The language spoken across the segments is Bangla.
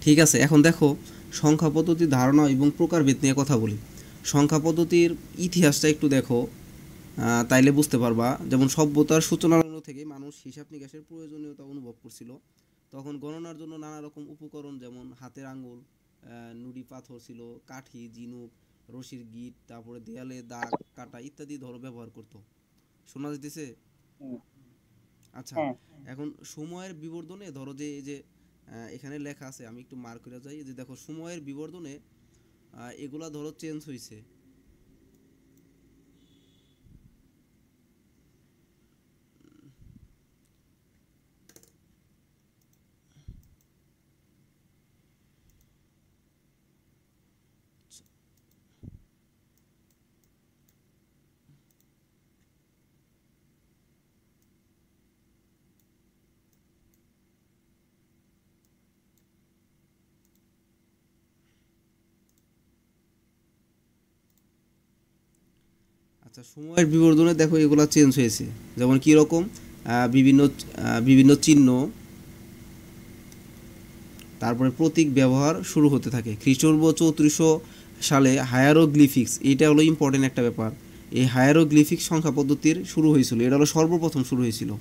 ঠিক আছে, এখন দেখো সংখ্যা পদ্ধতির ধারণা এবং প্রকারভেদ নিয়ে কথা বলি। সংখ্যা পদ্ধতির ইতিহাসটা একটু দেখো, তাইলে বুঝতে পারবা। যেমন সভ্যতার সূচনা লগ্ন থেকে মানুষ হিসাব নিকাশের প্রয়োজনীয়তা অনুভব করছিল। তখন গণনার জন্য নানা রকম উপকরণ, যেমন হাতের আঙ্গুল, নুড়ি পাথর ছিল, কাঠি, ঝিনুক, রশির গিট, তারপরে দেয়ালে দাগ কাটা ইত্যাদি ধরো ব্যবহার করতো। শোনা যেতেছে? হুম, আচ্ছা, হ্যাঁ। এখন সময়ের বিবর্তনে ধরো যে এই যে এখানে লেখা আছে, আমি একটু মার্ক করে যাই, এই যে দেখো সময়ের বিবর্তনে এগুলা ধরো চেঞ্জ হয়েছে। আচ্ছা, সময়ের বিবর্তনে দেখো এগুলা চেঞ্জ হয়েছে। যেমন কি রকম? বিভিন্ন চিহ্ন, তারপরে প্রতীক ব্যবহার শুরু হতে থাকে খ্রিস্টপূর্ব 3400 সালে। হায়ারোগ্লিফিক্স, এটা হলো ইম্পর্টেন্ট একটা ব্যাপার। এই হায়ারোগ্লিফিক্স সংখ্যা পদ্ধতির শুরু হয়েছিল, এটা হলো সর্বপ্রথম শুরু হয়েছিল।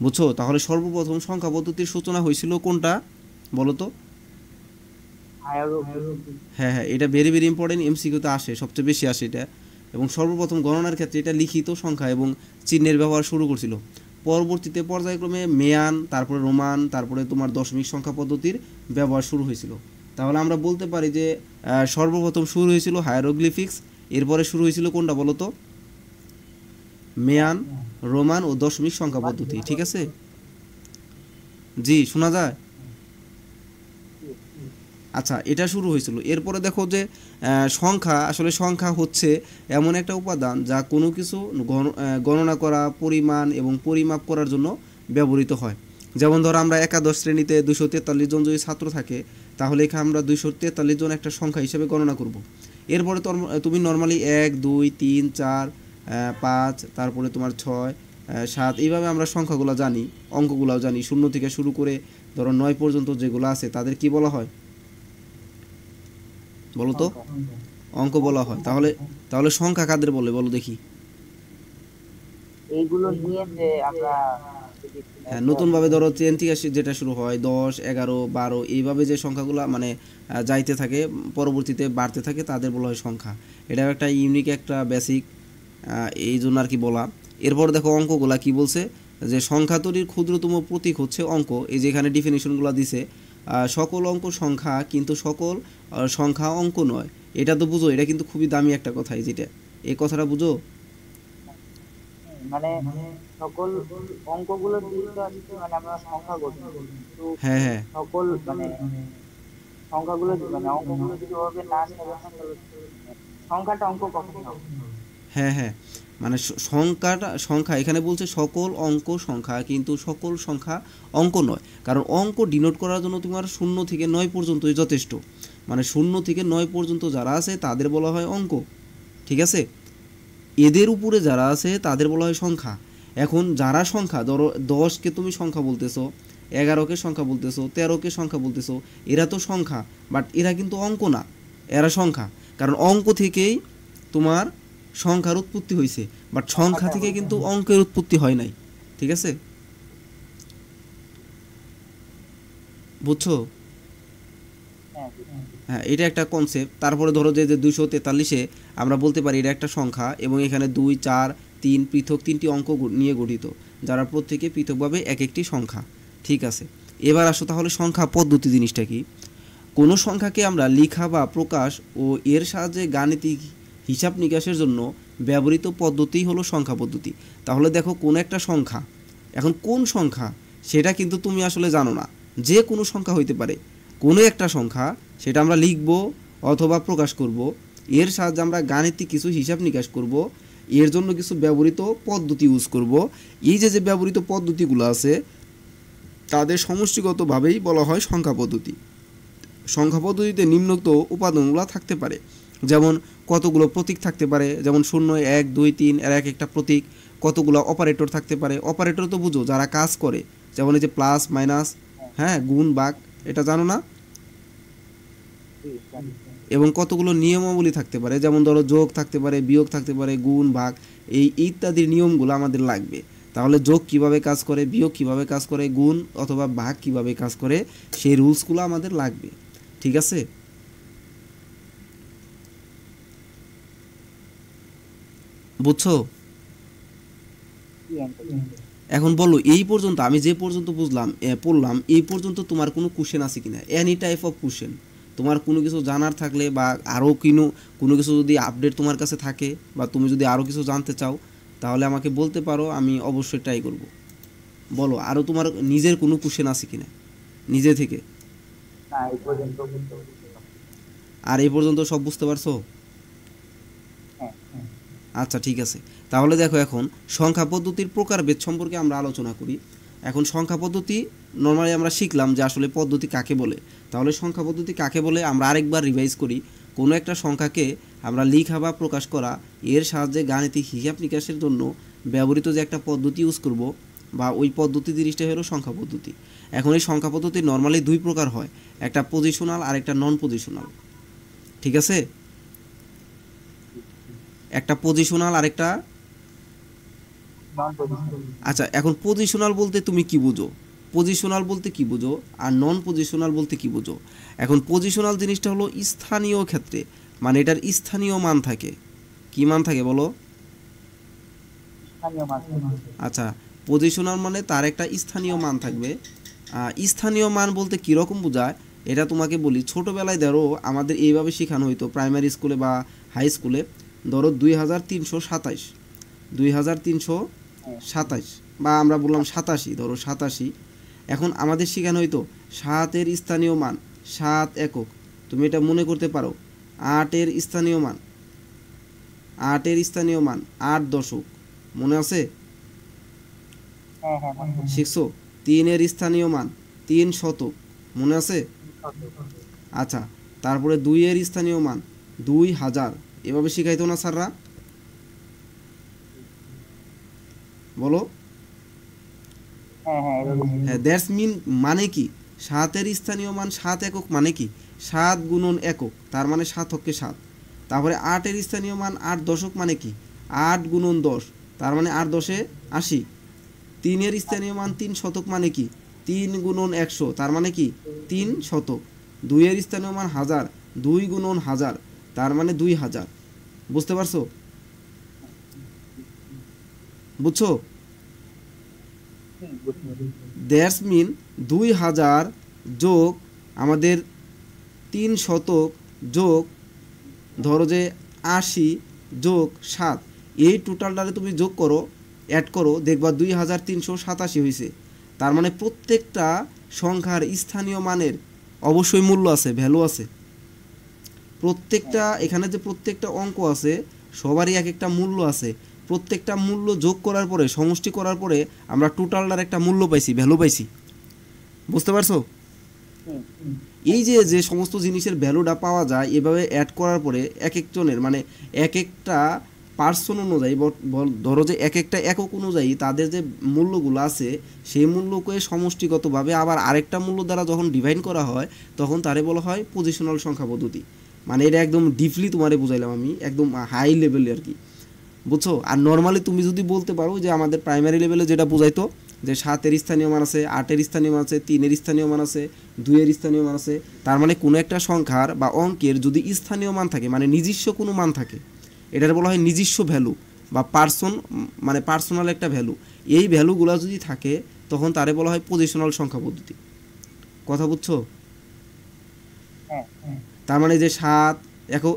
বুঝছো? তাহলে সর্বপ্রথম সংখ্যা পদ্ধতির সূচনা হয়েছিল কোনটা বলো তো? হায়ারোগ্লিফ। হ্যাঁ হ্যাঁ, এটা ভেরি ভেরি ইম্পর্টেন্ট, এমসিকিউতে আসে, সবচেয়ে বেশি আসে এটা। এবং সর্বপ্রথম গণনার ক্ষেত্রে এটা লিখিত সংখ্যা এবং চিহ্নের ব্যবহার শুরু করছিল। পরবর্তীতে পর্যায়ক্রমে মেয়ান, তারপরে রোমান, তারপরে তোমার দশমিক সংখ্যা পদ্ধতির ব্যবহার শুরু হয়েছিল। তাহলে আমরা বলতে পারি যে সর্বপ্রথম শুরু হয়েছিল হায়ারোগ্লিফিক্স, এরপরে শুরু হয়েছিল কোনটা বলো তো? মেয়ান, রোমান ও দশমিক সংখ্যা পদ্ধতি। ঠিক আছে? জি, শোনা যায়? আচ্ছা, এটা শুরু হয়েছিল। এরপরে দেখো যে সংখ্যা, আসলে সংখ্যা হচ্ছে এমন একটা উপাদান যা কোনো কিছু গণনা করা, পরিমাণ এবং পরিমাপ করার জন্য ব্যবহৃত হয়। যেমন ধরো আমরা একাদশ শ্রেণীতে 243 জন যদি ছাত্র থাকে, তাহলে এখানে আমরা 243 জন একটা সংখ্যা হিসেবে গণনা করব। এরপরে তুমি নর্মালি 1 2 3 4 5, তারপরে তোমার 6 7, এইভাবে আমরা সংখ্যাগুলো জানি, অঙ্কগুলোও জানি। শূন্য থেকে শুরু করে ধরো 9 পর্যন্ত যেগুলো আছে তাদের কি বলা হয় বলো তো? সংখ্যা। অঙ্ক বলা হয়। তাহলে তাহলে সংখ্যা কাদের বলে বলো দেখি? এইগুলো নিয়ে যে আমরা যদি হ্যাঁ, একটা নতুনভাবে ধরো চেন থেকে যেটা শুরু হয় 10 11 12, এইভাবে যে সংখ্যাগুলো মানে যাইতে থাকে, পরবর্তীতে বাড়তে থাকে, তাদের বলা হয় সংখ্যা। এটা একটা ইউনিক একটা বেসিক, এই জন্য আর কি বলা। এরপর দেখো অঙ্কগুলা কি বলছে, যে সংখ্যা তৈরির ক্ষুদ্রতম প্রতীক হচ্ছে অঙ্ক। এই যে এখানে ডিফিনিশনগুলো দিছে, সকল অঙ্ক সংখ্যা কিন্তু সকল সংখ্যা অঙ্ক নয়। এটা তো বুঝো, এটা কিন্তু খুবই দামি একটা কথা, এই যেটা, এই কথাটা বুঝো? মানে সকল অঙ্কগুলো দিয়ে তো আসলে মানে আমরা সংখ্যা গঠন করি, কিন্তু হ্যাঁ হ্যাঁ সকল মানে সংখ্যাগুলো মানে অঙ্কগুলো যদি ওভাবে না সাজানো তাহলে মানে সংখ্যাটা অঙ্ক কখনই হবে না। হ্যাঁ হ্যাঁ, মানে সংখ্যাটা সংখ্যা এখানে বলছে সকল অঙ্ক সংখ্যা কিন্তু সকল সংখ্যা অঙ্ক নয়। কারণ অঙ্ক ডিনোট করার জন্য তোমার 0 থেকে 9 পর্যন্তই যথেষ্ট। মানে 0 থেকে 9 পর্যন্ত যারা আছে তাদের বলা হয় অঙ্ক। ঠিক আছে? এদের উপরে যারা আছে তাদের বলা হয় সংখ্যা। এখন যারা সংখ্যা, ধরো 10কে তুমি সংখ্যা বলতেছো, 11কে সংখ্যা বলতেছো, 13কে সংখ্যা বলতেছো, এরা তো সংখ্যা, বাট এরা কিন্তু অঙ্ক না, এরা সংখ্যা। কারণ অঙ্ক থেকেই তোমার সংখ্যার উৎপত্তি হয়েছে, বাট সংখ্যা সংখ্যাটা থেকে হয়েছে। কিন্তু অঙ্কের উৎপত্তি হয় নাই। ঠিক আছে? বুঝছো? হ্যাঁ, বুঝছি। হ্যাঁ, এটা একটা কনসেপ্ট। তারপরে ধরো যে 243-এ আমরা বলতে পারি এটা একটা সংখ্যা, এবং এখানে 2 4 3 পৃথক তিনটি অঙ্ক নিয়ে গঠিত, যারা প্রত্যেকে পৃথকভাবে এক একটি সংখ্যা। ঠিক আছে, এবার আসো তাহলে সংখ্যা পদ্ধতি জিনিসটা কি। কোনো সংখ্যাকে আমরা লেখা বা প্রকাশ ও এর সাহায্যে গাণিতিক হিসাব নিকাশের জন্য ব্যবহৃত পদ্ধতিই হলো সংখ্যা পদ্ধতি। তাহলে দেখো কোন একটা সংখ্যা, এখন কোন সংখ্যা সেটা কিন্তু তুমি আসলে জানো না। যে কোনো সংখ্যা হইতে পারে, কোনো একটা সংখ্যা, সেটা আমরা লিখব অথবা প্রকাশ করব। এর সাহায্যে আমরা গাণিতিক কিছু হিসাব নিকাশ করব, এর জন্য কিছু ব্যবহৃত পদ্ধতি ইউজ করব। এই যে যে ব্যবহৃত পদ্ধতিগুলো আছে তাদের সমষ্টিগতভাবেই বলা হয় সংখ্যা পদ্ধতি। সংখ্যা পদ্ধতিতে নিম্নোক্ত উপাদানগুলো থাকতে পারে, যেমন কতগুলো প্রতীক থাকতে পারে, যেমন 0 1 2 3 এর এক একটা প্রতীক। কতগুলো অপারেটর থাকতে পারে, অপারেটর তো বুঝো যারা কাজ করে, যেমন এই যে প্লাস মাইনাস, হ্যাঁ, হ্যাঁ, গুণ ভাগ, এটা জানো না? জি, জানি। এবং কতগুলো নিয়মাবলী থাকতে পারে, যেমন ধরো যোগ থাকতে পারে, বিয়োগ থাকতে পারে, গুণ, ভাগ, এই ইত্যাদি নিয়মগুলো আমাদের লাগবে। তাহলে যোগ কিভাবে কাজ করে, বিয়োগ কিভাবে কাজ করে, গুণ অথবা ভাগ কিভাবে কাজ করে, সেই রুলসগুলো আমাদের লাগবে। ঠিক আছে? বুঝছো? জি আঙ্কেল। এখন বলো, এই পর্যন্ত আমি যে পর্যন্ত বুঝলাম পড়লাম, এই পর্যন্ত তোমার কোনো কোশ্চেন আছে কিনা, এনি টাইপ অফ কোশ্চেন? তোমার কোনো কিছু জানার থাকলে বা আরও কোনো কিছু যদি আপডেট তোমার কাছে থাকে, বা তুমি যদি আরও কিছু জানতে চাও, তাহলে আমাকে বলতে পারো, আমি অবশ্যই ট্রাই করব। বলো, আরও তোমার নিজের কোনো কোশ্চেন আছে কিনা নিজে থেকে? না, এই পর্যন্ত বুঝতে পেরেছিলাম। আর এই পর্যন্ত সব বুঝতে পারছো? হ্যাঁ। আচ্ছা, ঠিক আছে। তাহলে দেখো, এখন সংখ্যা পদ্ধতির প্রকারভেদ সম্পর্কে আমরা আলোচনা করি। এখন সংখ্যা পদ্ধতি নর্মালি আমরা শিখলাম যে আসলে পদ্ধতি কাকে বলে। তাহলে সংখ্যা পদ্ধতি কাকে বলে আমরা আরেকবার রিভাইজ করি। কোনো একটা সংখ্যাকে আমরা লেখা বা প্রকাশ করা, এর সাহায্যে গাণিতিক হিসাব নিকাশের জন্য ব্যবহৃত যে একটা পদ্ধতি ইউজ করব, বা ওই পদ্ধতি জিনিসটা হলো সংখ্যা পদ্ধতি। এখন এই সংখ্যা পদ্ধতি নর্মালি দুই প্রকার হয়, একটা পজিশনাল আর একটা নন পজিশনাল। ঠিক আছে? একটা পজিশনাল আর একটা, নন পজিশন। আচ্ছা, এখন পজিশনাল বলতে তুমি কি বুঝো? পজিশনাল বলতে কি বুঝো আর নন পজিশনাল বলতে কি বুঝো? এখন পজিশনাল জিনিসটা হলো স্থানীয় ক্ষেত্রে, মানে এটার স্থানীয় মান থাকে। কি মান থাকে বলো? স্থানীয় মান। আচ্ছা, পজিশনাল মানে তার একটা স্থানীয় মান থাকবে। স্থানীয় মান বলতে কীরকম বোঝায় এটা তোমাকে বলি। ছোটোবেলায় ধরো আমাদের এইভাবে শেখানো হইতো প্রাইমারি স্কুলে বা হাই স্কুলে। ধরো 2327, 2327, বা আমরা বললাম 87, ধরো 87। এখন আমাদের শেখানো হইতো 7-এর স্থানীয় মান 7 একক। তুমি এটা মনে করতে পারো। 8-এর স্থানীয় মান 8 দশক। মনে আছে? হ্যাঁ হ্যাঁ, মনে পড়ছে। শিখছো? 3-এর স্থানীয় মান 3 শতক। মনে আছে? আচ্ছা, তারপরে 2-এর স্থানীয় মান 2000। এভাবে শিখাইতো না স্যাররা? বলো। হ্যাঁ হ্যাঁ, এভাবে হ্যাঁ, দ্যাটস মিন মানে কি? 7-এর স্থানীয় মান 7 একক মানে কি? 7 গুণন একক, তার মানে 7 হচ্ছে 7। তারপরে 8-এর স্থানীয় মান 8 দশক মানে কি? 8 গুণন 10, তার মানে 8 10-এ 80। 3-এর স্থানীয় মান 3 শতক মানে কি? 3 গুণন 100, তার মানে কি? 3 শতক। 2-এর স্থানীয় মান 1000, 2 গুণন 1000, তার মানে 2000। বুঝতে পারছো? বুঝছো? দ্যাটস মিন 2000 যোগ আমাদের 3 শতক যোগ ধরো যে 80 যোগ 7, এই টোটালটারে তুমি যোগ করো, অ্যাড করো, দেখবা 2387 হয়েছে। তার মানে প্রত্যেকটা সংখ্যার স্থানীয় মানের অবশ্যই মূল্য আছে, ভ্যালু আছে। প্রত্যেকটা এখানে যে প্রত্যেকটা অঙ্ক আছে সবারই এক একটা মূল্য আছে। প্রত্যেকটা মূল্য যোগ করার পরে, সমষ্টি করার পরে আমরা টোটালটার একটা মূল্য পাইছি, ভ্যালু পাইছি। বুঝতে পারছো? এই যে যে সমস্ত জিনিসের ভ্যালুটা পাওয়া যায় এভাবে অ্যাড করার পরে এক একজনের মানে এক একটা পার্সন অনুযায়ী, ধরো যে এক একটা একক অনুযায়ী তাদের যে মূল্যগুলো আছে সেই মূল্যকে সমষ্টিগতভাবে আবার আরেকটা মূল্য দ্বারা যখন ডিভাইড করা হয় তখন তারে বলা হয় পজিশনাল সংখ্যা পদ্ধতি। মানে এটা একদম ডিপলি তোমারে বুঝাইলাম আমি, একদম হাই লেভেলে আর কি। বুঝছো? আর নর্মালি তুমি যদি বলতে পারো যে আমাদের প্রাইমারি লেভেলে যেটা বোঝাইতো যে 7-এর স্থানীয় মান আছে, 8-এর স্থানীয় মান আছে, 3-এর স্থানীয় মান আছে, 2-এর স্থানীয় মান আছে। তার মানে কোনো একটা সংখ্যার বা অঙ্কের যদি স্থানীয় মান থাকে, মানে নিজস্ব কোনো মান থাকে, এটার বলা হয় নিজস্ব ভ্যালু বা মানে পার্সোনাল একটা ভ্যালু। এই ভ্যালুগুলো যদি থাকে তখন তারে বলা হয় পজিশনাল সংখ্যা পদ্ধতি। কথা বুঝছো? তার মানে যে 7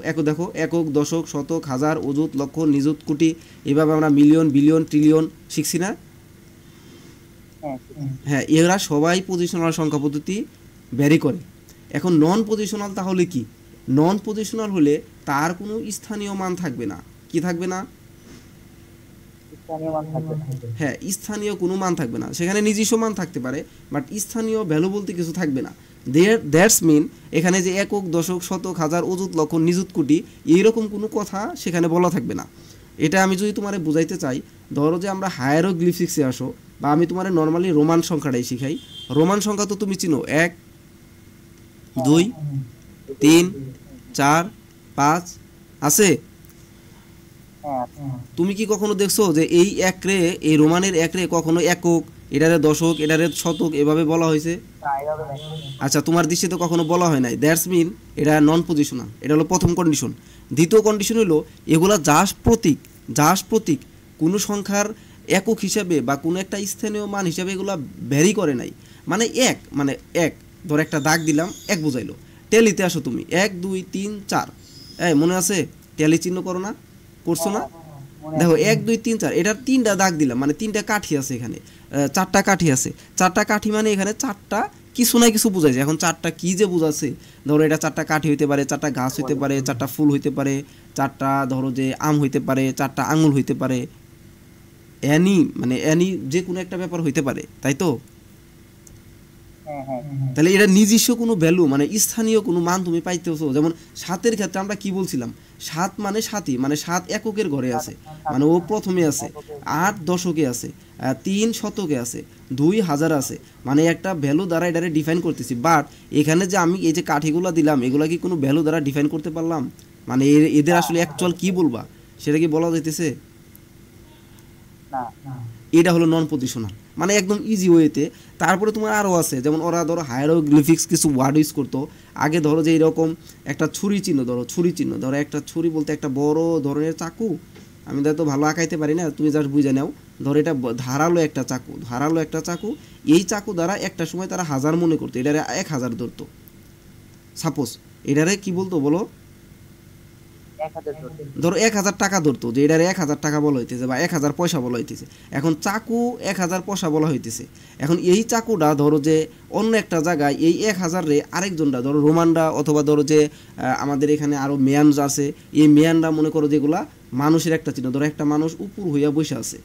একক দেখো, একক, দশক, শতক, হাজার, অযুত, লক্ষ, নিযুত, কোটি, এভাবে আমরা মিলিয়ন, বিলিয়ন, ট্রিলিয়ন শিখছি না? হ্যাঁ, এরা সবাই পজিশনাল সংখ্যা পদ্ধতি ভ্যারি করে। এখন নন পজিশনাল তাহলে কি? নন পজিশনাল হলে তার কোনো স্থানীয় মান থাকবে না। কি থাকবে না? হ্যাঁ, স্থানীয় কোনো মান থাকবে না। সেখানে নিজস্ব মান থাকতে পারে, বাট স্থানীয় ভ্যালু বলতে কিছু থাকবে না। দ্যাটস মিন এখানে যে একক, দশক, শতক, হাজার, অযুত, লক্ষ, নিযুত, কোটি এইরকম কোনো কথা সেখানে বলা থাকবে না। এটা আমি যদি তোমারে বুঝাইতে চাই, ধরো যে আমরা হায়ারোগ্লিফিক্সে আসো, বা আমি তোমারে নর্মালি রোমান সংখ্যাটাই শিখাই। রোমান সংখ্যা তো তুমি চিনো, 1 2 3 4 5 আছে। হ্যাঁ আছে। তুমি কি কখনো দেখছো যে এই একরে, এই রোমানের একরে কখনো একক, এটারে দশক, এটারে শতক এভাবে বলা হয়েছে? না এইভাবে নাই। আচ্ছা, তোমার দৃষ্টিতে কখনো বলা হয় নাই, দ্যাটস মিন এটা নন পজিশনাল। এটা হলো প্রথম কন্ডিশন। দ্বিতীয় কন্ডিশন হলো এগুলা জাস্ট প্রতীক, জাস্ট প্রতীক, কোনো সংখ্যার একক হিসাবে বা কোনো একটা স্থানীয় মান হিসাবে এগুলা ভ্যারি করে নাই। মানে এক, মানে এক, ধর একটা দাগ দিলাম, এক বুঝাইলো। টেলিতে আসো তুমি, 1 2 3 4, এই মনে আছে? টেলি চিহ্ন করো না, করছো না? মনে দেখো আছে। 1 2 3 4, এটার 3টা দাগ দিলাম, মানে 3টা কাঠি আছে এখানে, 4টা কাঠি আছে। 4টা কাঠি মানে এখানে 4টা কিছু না কিছু বুঝাইছে। এখন 4টা কি যে বুঝাচ্ছে, ধরো এটা 4টা কাঠি হইতে পারে, 4টা গাছ হইতে পারে, 4টা ফুল হইতে পারে, 4টা ধরো যে আম হইতে পারে, 4টা আঙুল হইতে পারে, অ্যানি মানে অ্যানি যে কোনো একটা ব্যাপার হইতে পারে, তাই তো? হ্যাঁ হ্যাঁ তাহলে এটা নিজস্ব কোনো ভ্যালু মানে স্থানীয় কোনো মান তুমি পাইতেছো। যেমন সাতের ক্ষেত্রে আমরা কি বলছিলাম, সাত মানে সাতই, মানে সাত এককের ঘরে আছে, মানে ও প্রথমে আছে, 8 দশকে আছে, 3 শতকে আছে, 2 হাজার আছে, মানে একটা ভ্যালু দ্বারা এটারে ডিফাইন করতেছি। বাট এখানে যে আমি এই যে কাঠিগুলো দিলাম, এগুলা কি কোনো ভ্যালু দ্বারা ডিফাইন করতে পারলাম? মানে এদের আসলে অ্যাকচুয়াল কি বলবা, সেটা কি বলা যাইতেছে? না। এটা হলো নন পজিশনাল, মানে একদম ইজি ওয়েতে। তারপরে তোমার আরও আছে, যেমন ওরা ধরো হায়ারোগ্লিফিক্স কিছু ওয়ার্ড ইউজ করতো আগে। ধরো যে এরকম একটা ছুরি চিহ্ন, ধরো ছুরি চিহ্ন, ধরো একটা ছুরি বলতে একটা বড় ধরনের চাকু। আমি তো ভালো আঁকাইতে পারি না, তুমি জাস্ট বুঝে নাও। ধরো এটা ধারালো একটা চাকু, ধারালো একটা চাকু। এই চাকু দ্বারা একটা সময় তারা হাজার মনে করতো, এটারে 1000 ধরতো। সাপোজ এটারে কি বলতো বলো? 1000 ধরতে। ধরো 1000 টাকা ধরতো, যে এটারে 1000 টাকা বলা হইতেছে বা 1000 পয়সা বলা হইতেছে। এখন চাকু 1000 পয়সা বলা হইতেছে। এখন এই চাকুটা ধরো যে অন্য একটা জায়গায় এই 1000 রে আরেকজনরা, ধরো রোমানরা অথবা ধরো যে আমাদের এখানে আরও মেয়ানরা আছে, এই মেয়ানরা মনে করো যেগুলা মানুষের একটা চিহ্ন। ধরো একটা মানুষ উপর হইয়া বসে আছে,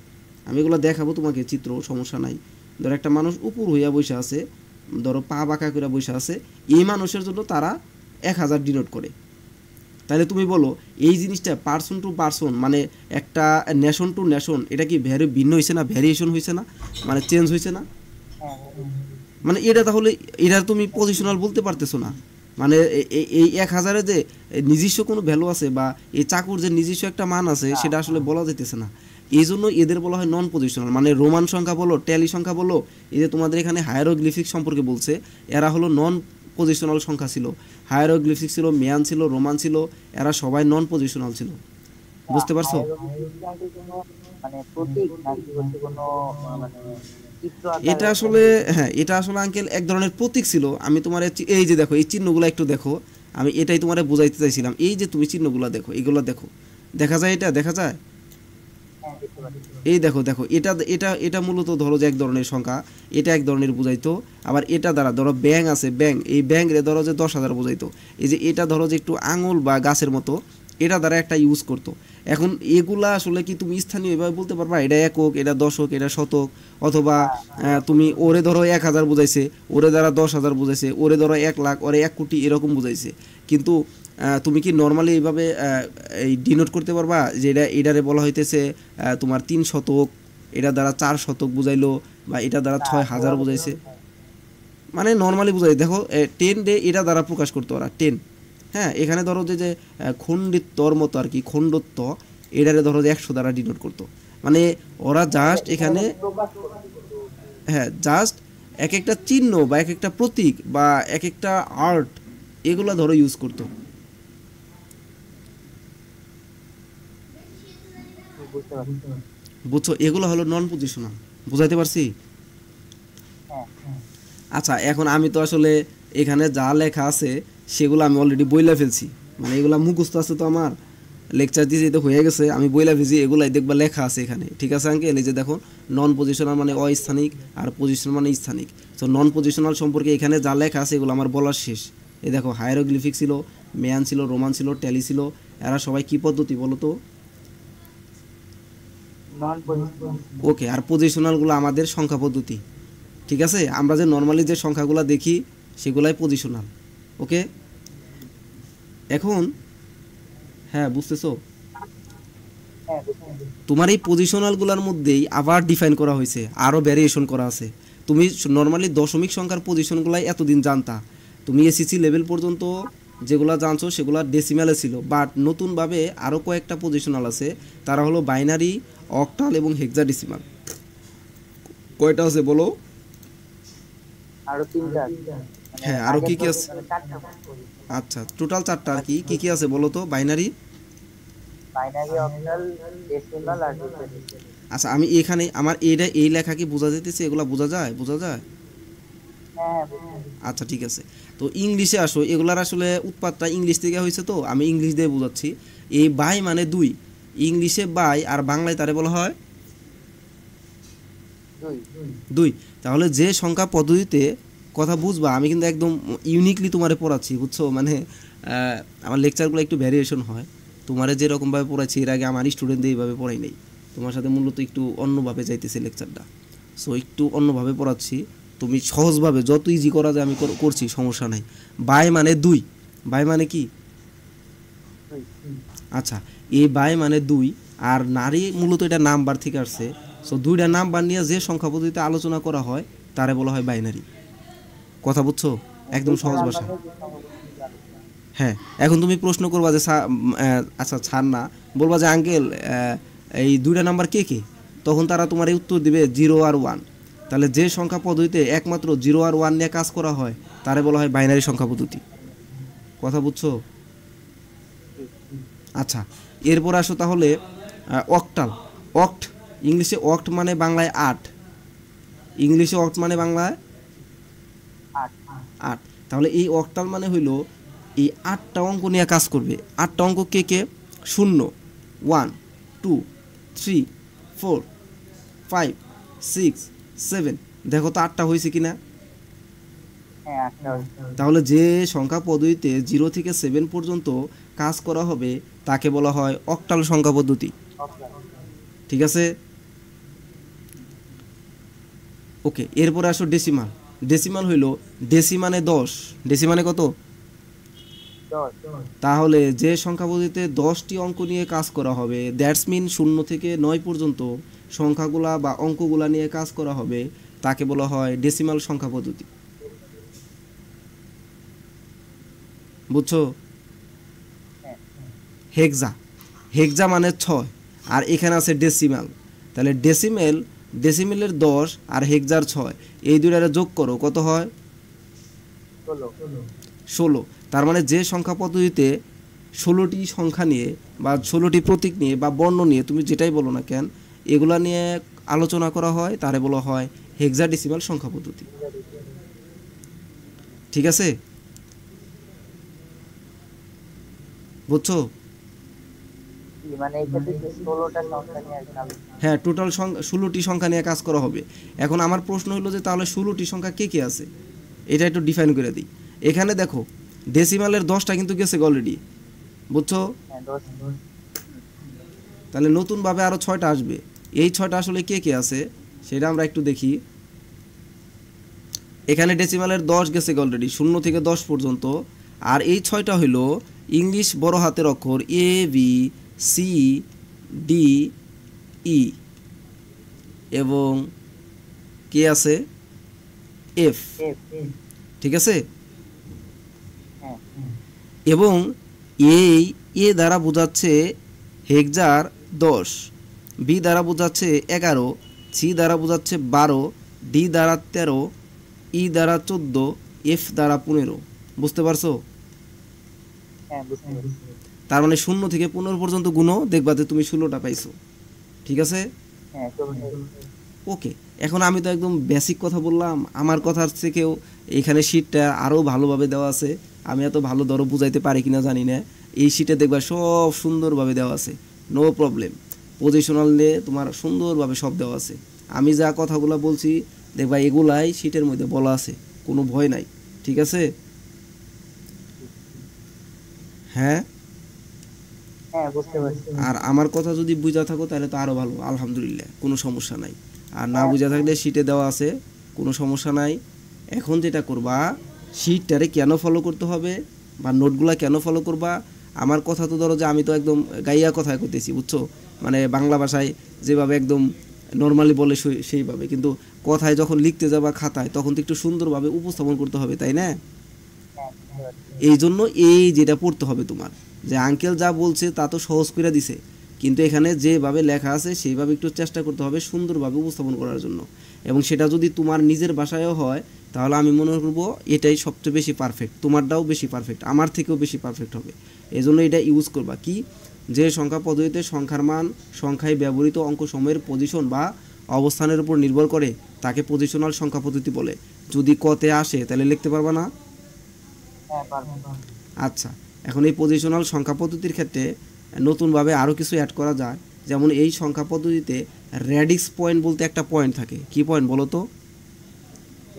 আমি এগুলো দেখাবো তোমাকে চিত্র, সমস্যা নাই। ধরো একটা মানুষ উপর হইয়া বসে আছে, ধরো পা বাঁকা করে বসে আছে, এই মানুষের জন্য তারা 1000 ডিনোট করে। তাহলে তুমি বলো এই জিনিসটা পার্সন টু পার্সন, মানে একটা নেশন টু নেশন, এটা কি ভিন্ন হয়েছে না, ভ্যারিয়েশন হয়েছে না, মানে চেঞ্জ হয়েছে না? হ্যাঁ মানে এটা তাহলে এটা তুমি পজিশনাল বলতে পারতেছো না। মানে এই 1000-এ যে নিজস্ব কোনো ভ্যালু আছে বা এই চাকুর যে নিজস্ব একটা মান আছে, সেটা আসলে বলা যাইতেছে না। এই জন্য এদের বলা হয় নন পজিশনাল। মানে রোমান সংখ্যা বলো, ট্যালি সংখ্যা বলো, এই যে তোমাদের এখানে হায়ারোগ্লিফিক সম্পর্কে বলছে, এরা হলো নন পজিশনাল সংখ্যা ছিল। হায়ারোগ্লিফিক ছিল, মেয়ান ছিল, রোমান ছিল, এরা সবাই নন পজিশনাল ছিল। বুঝতে পারছো? হায়ারোগ্লিফিক্স কোনো মানে প্রতীক নাকি হচ্ছে কোনো মানে চিত্র এটা আকারে? আসলে, হ্যাঁ এটা আসলে আঙ্কেল এক ধরনের প্রতীক ছিল। আমি তোমার এই যে দেখো এই চিহ্নগুলো একটু দেখো, আমি এটাই তোমারে বোঝাইতে চাইছিলাম। এই যে তুমি চিহ্নগুলো দেখো, এগুলো দেখো, দেখা যায়, এটা দেখা যায়। হ্যাঁ দেখতে পাচ্ছি। এই দেখো দেখো, এটা এটা এটা মূলত ধরো যে এক ধরনের সংখ্যা, এটা এক ধরনের বুঝাইতো। আবার এটা দ্বারা ধরো ব্যাং আছে, ব্যাং, এই ব্যাং রে ধরো যে 10,000 বুঝাইতো। এই যে এটা ধরো যে একটু আঙুল বা গাছের মতো, এটা দ্বারা একটা ইউজ করতো। এখন এগুলা আসলে কি তুমি স্থানীয় এভাবে বলতে পারবা এটা একক, এটা দশক, এটা শতক? অথবা তুমি ওরে ধরো 1000 বুঝাইছে, ওরে দ্বারা 10,000 বুঝাইছে, ওরে ধরো 1,00,000, ওরে 1 কোটি এরকম বুঝাইছে। কিন্তু তুমি কি নর্মালি এইভাবে এই ডিনোট করতে পারবা যে এটারে বলা হইতেছে তোমার 3 শতক, এটা দ্বারা 4 শতক বুঝাইলো, বা এটা দ্বারা 6,000 বুঝাইছে? মানে নর্মালি বুঝাই দেখো, 10 ডে এটা দ্বারা প্রকাশ করতো ওরা, 10। হ্যাঁ, এখানে ধরো যে যে খণ্ডিতর মতো আর কি, খণ্ডত্ব, এটারে ধরো যে 100 দ্বারা ডিনোট করতো। মানে ওরা জাস্ট এখানে, প্রকাশ করতে কিন্তু হ্যাঁ জাস্ট এক একটা চিহ্ন বা এক একটা প্রতীক বা এক একটা আর্ট, এগুলা ধরো ইউজ করতো। বুঝতে পারছি। বুঝছো? এগুলো হলো নন পজিশনাল। বুঝাইতে পারছি? হ্যাঁ আচ্ছা, এখন আমি তো আসলে এখানে যা লেখা আছে সেগুলো আমি অলরেডি বইলা ফেলছি, মানে এগুলা মুখস্থ আছে তো আমার, লেকচার দিয়ে যেতে হয়ে গেছে, আমি বইলা ফেলছি, এগুলাই দেখবা লেখা আছে এখানে। ঠিক আছে আঙ্কেল? এই যে দেখো, নন পজিশনাল মানে অস্থানিক, আর পজিশনাল মানে স্থানিক। তো নন পজিশনাল সম্পর্কে এখানে যা লেখা আছে এগুলো আমার বলার শেষ। এই দেখো, হায়ারোগ্লিফিক ছিল, মেয়ান ছিল, রোমান ছিল, ট্যালি ছিল, এরা সবাই কি পদ্ধতি বলো তো? নন পজিটিভ। ওকে, আর পজিশনালগুলো আমাদের সংখ্যা পদ্ধতি। ঠিক আছে? আমরা যে নর্মালি যে সংখ্যাগুলো দেখি সেগুলাই পজিশনাল। ওকে, এখন হ্যাঁ বুঝতেছো? হ্যাঁ বুঝতে পারছি। তোমার এই পজিশনালগুলোর মধ্যেই আবার ডিফাইন করা হয়েছে, আরও ভ্যারিয়েশন করা আছে। তুমি নর্মালি দশমিক সংখ্যার পজিশনগুলাই এতদিন জানতা, তুমি এসএসসি লেভেল পর্যন্ত যেগুলা জানছো সেগুলা ডেসিমালে ছিল, বাট নতুনভাবে আরও কয়েকটা পজিশনাল আছে, তারা হলো বাইনারি, অক্টাল এবং হেক্সাডেসিমাল। কয়টা আছে বলো? আরো তিনটা আছে। মানে হ্যাঁ, আরও আগের কি কি পর্যন্ত আছে? মানে চারটা পর্যন্ত। আচ্ছা, টোটাল চারটা। আর কি কি কি আছে বলো তো? বাইনারি। বাইনারি, অক্টাল, ডেসিমাল আর হেক্সাডেসিমাল। আচ্ছা, আমি এখানে আমার এইটা এই লেখা কি বোঝা যেতেছে? এগুলা বোঝা যায়? বোঝা যায়? হ্যাঁ, বুঝতে পেরেছি। আচ্ছা, ঠিক আছে। তো ইংলিশে আসো। এগুলার আসলে উৎপাদটা ইংলিশ থেকে হয়েছে, তো আমি ইংলিশ দিয়ে বোঝাচ্ছি। এই বাই মানে দুই, ইংলিশে বাই আর বাংলায় তারে বলা হয় দুই। দুই। তাহলে যে সংখ্যা পদ্ধতিতে কথা বুঝবা, আমি কিন্তু একদম ইউনিকলি তোমারে পড়াচ্ছি, বুঝছো? মানে আমার লেকচারগুলো একটু ভ্যারিয়েশন হয়। তোমারে যেরকমভাবে পড়াচ্ছি এর আগে আমার স্টুডেন্টদের এইভাবে পড়াই নাই। তোমার সাথে মূলত একটু অন্যভাবে যাইতেছে লেকচারটা, সো একটু অন্যভাবে পড়াচ্ছি। তুমি সহজভাবে যত ইজি করা যায় আমি করছি, সমস্যা নাই। বাই মানে দুই। বাই মানে কি? দুই। আচ্ছা, এই বাই মানে দুই, আর নারী মূলত এটা নাম্বার থেকে আসছে। সো দুইটা নাম্বার নিয়ে যে সংখ্যা পদ্ধতিতে আলোচনা করা হয় তারে বলা হয় বাইনারি। কথা বুঝছো? একদম দুইটা সহজ নাম্বার ভাষা। নিয়ে যে সংখ্যা পদ্ধতি আলোচনা। হ্যাঁ, এখন তুমি প্রশ্ন করবা যে আচ্ছা ছাড় না, বলবা যে আঙ্কেল এই দুইটা নাম্বার কে কে, তখন তারা তোমার এই উত্তর দিবে 0 আর 1। তাহলে যে সংখ্যা পদ্ধতিতে একমাত্র 0 আর 1 নিয়ে কাজ করা হয় তারে বলা হয় বাইনারি সংখ্যা পদ্ধতি। কথা বুঝছো? আচ্ছা, এরপর আসো তাহলে অক্টাল। অক্ট, ইংলিশে অক্ট মানে বাংলায় 8। ইংলিশে অক্ট মানে বাংলায় 8। 8। তাহলে এই অক্টাল মানে হইল এই 8টা অঙ্ক নিয়ে কাজ করবে। 8টা অঙ্ক কে কে? 0, 1, 2, 3, 4, 5, 6, 7। দেখো তো 8টা হয়েছে কিনা? হ্যাঁ, 8টা। তাহলে যে সংখ্যা পদ্ধতিতে 0 থেকে 7 পর্যন্ত কাজ করা হবে তাকে বলা হয় অক্টাল সংখ্যা পদ্ধতি। অক্টাল। ঠিক আছে? ওকে, এরপরে আসো ডেসিমাল। ডেসিমাল হইল ডেসি মানে 10। ডেসি মানে কত? 10। তাহলে যে সংখ্যা পদ্ধতিতে 10টি অঙ্ক নিয়ে কাজ করা হবে, দ্যাটস মিন 0 থেকে 9 পর্যন্ত সংখ্যাগুলা বা অঙ্কগুলা নিয়ে কাজ করা হবে, তাকে বলা হয় ডেসিমাল সংখ্যা পদ্ধতি। বুঝছো? হ্যাঁ। হেক্সা। হেক্সা মানে 6, আর এখানে আছে ডেসিমাল। তাহলে ডেসিমেলের 10 আর হেক্সার 6, এই দুইটারে যোগ করো, কত হয়? 16। 16। তার মানে যে সংখ্যা পদ্ধতিতে 16টি সংখ্যা নিয়ে বা 16টি প্রতীক নিয়ে বা বর্ণ নিয়ে, তুমি যেটাই বলো না কেন, এগুলা নিয়ে আলোচনা করা হয় তারে বলা হয় হেক্সাডেসিমাল সংখ্যা পদ্ধতি। ঠিক আছে? বুঝছো? মানে এক্ষেত্রে 16টা সংখ্যা নিয়ে হ্যাঁ, টোটাল 16টি সংখ্যা নিয়ে কাজ করা হবে। এখন আমার প্রশ্ন হলো যে তাহলে 16টি সংখ্যা কে কে আছে, এটা একটু ডিফাইন করে দিই। এখানে দেখো ডেসিমালের 10টা কিন্তু গেছে অলরেডি, বুঝছো? হ্যাঁ, 10। তাহলে নতুনভাবে আরও 6টা আসবে। এই 6টা আসলে কে কে আছে সেটা আমরা একটু দেখি। এখানে ডেসিমালের 10 গেছে অলরেডি, 0 থেকে 10 পর্যন্ত। আর এই 6টা হইল ইংলিশ বড় হাতের অক্ষর A B C D E, এবং কে আছে? এফ। ঠিক আছে? হ্যাঁ। এবং এই এ দ্বারা বোঝাচ্ছে হেক্সার 10, বি দ্বারা বোঝাচ্ছে 11, সি দ্বারা বোঝাচ্ছে 12, ডি দ্বারা 13, ই দ্বারা 14, এফ দ্বারা 15। বুঝতে পারছো? হ্যাঁ, বুঝতে পেরেছি। তার মানে 0 থেকে 15 পর্যন্ত গুণো, দেখবা যে তুমি 16টা পাইছো। ঠিক আছে? হ্যাঁ, 16টা। ওকে, এখন আমি তো একদম বেসিক কথা বললাম, আমার কথার থেকেও এখানে শীটটা আরও ভালোভাবে দেওয়া আছে। আমি এত ভালো ধরো বুঝাইতে পারি কিনা জানি না। এই শীটে দেখবা সব সুন্দরভাবে দেওয়া আছে, নো প্রবলেম। পজিশনাল নিয়ে তোমার সুন্দরভাবে সব দেওয়া আছে। আমি যা কথাগুলো বলছি দেখবা এগুলাই শীটের মধ্যে বলা আছে, কোনো ভয় নাই। ঠিক আছে? হ্যাঁ। হ্যাঁ, বুঝতে পারছি। আর আমার কথা যদি বুঝা থাকো তাহলে তো আরও ভালো, আলহামদুলিল্লাহ, কোনো সমস্যা নাই। আর না হ্যাঁ। বুঝা থাকলে শীটে দেওয়া আছে, কোনো সমস্যা নাই। এখন যেটা করবা, শীটটারে কেন ফলো করতে হবে বা নোটগুলা কেন ফলো করবা, আমার কথা তো ধরো যে আমি তো একদম গাইয়া কথায় করতেছি, বুঝছো? মানে বাংলা ভাষায় যেভাবে একদম নর্মালি বলে সেইভাবে, কিন্তু কথায় যখন লিখতে যাবা খাতায় তখন তো একটু সুন্দরভাবে উপস্থাপন করতে হবে, তাই না? হ্যাঁ। এই জন্য এই যেটা পড়তে হবে তোমার, যে আঙ্কেল যা বলছে তা তো সহজ করে দিছে, কিন্তু এখানে যেভাবে লেখা আছে সেইভাবে একটু চেষ্টা করতে হবে সুন্দরভাবে উপস্থাপন করার জন্য। এবং সেটা যদি তোমার নিজের ভাষায়ও হয় তাহলে আমি মনে করবো এটাই সবচেয়ে বেশি পারফেক্ট, তোমারটাও বেশি পারফেক্ট, আমার থেকেও বেশি পারফেক্ট হবে। এই জন্য এটা ইউজ করবা কি, যে সংখ্যা পদ্ধতিতে সংখ্যার মান সংখ্যায় ব্যবহৃত অঙ্ক সময়ের পজিশন বা অবস্থানের উপর নির্ভর করে তাকে পজিশনাল সংখ্যা পদ্ধতি বলে। যদি কতে আসে তাহলে লিখতে পারবা না? হ্যাঁ পারবো। আচ্ছা, এখন এই পজিশনাল সংখ্যা পদ্ধতির ক্ষেত্রে নতুনভাবে আরও কিছু অ্যাড করা যায়। যেমন এই সংখ্যা পদ্ধতিতে র্যাডিক্স পয়েন্ট বলতে একটা পয়েন্ট থাকে। কি পয়েন্ট বলো তো?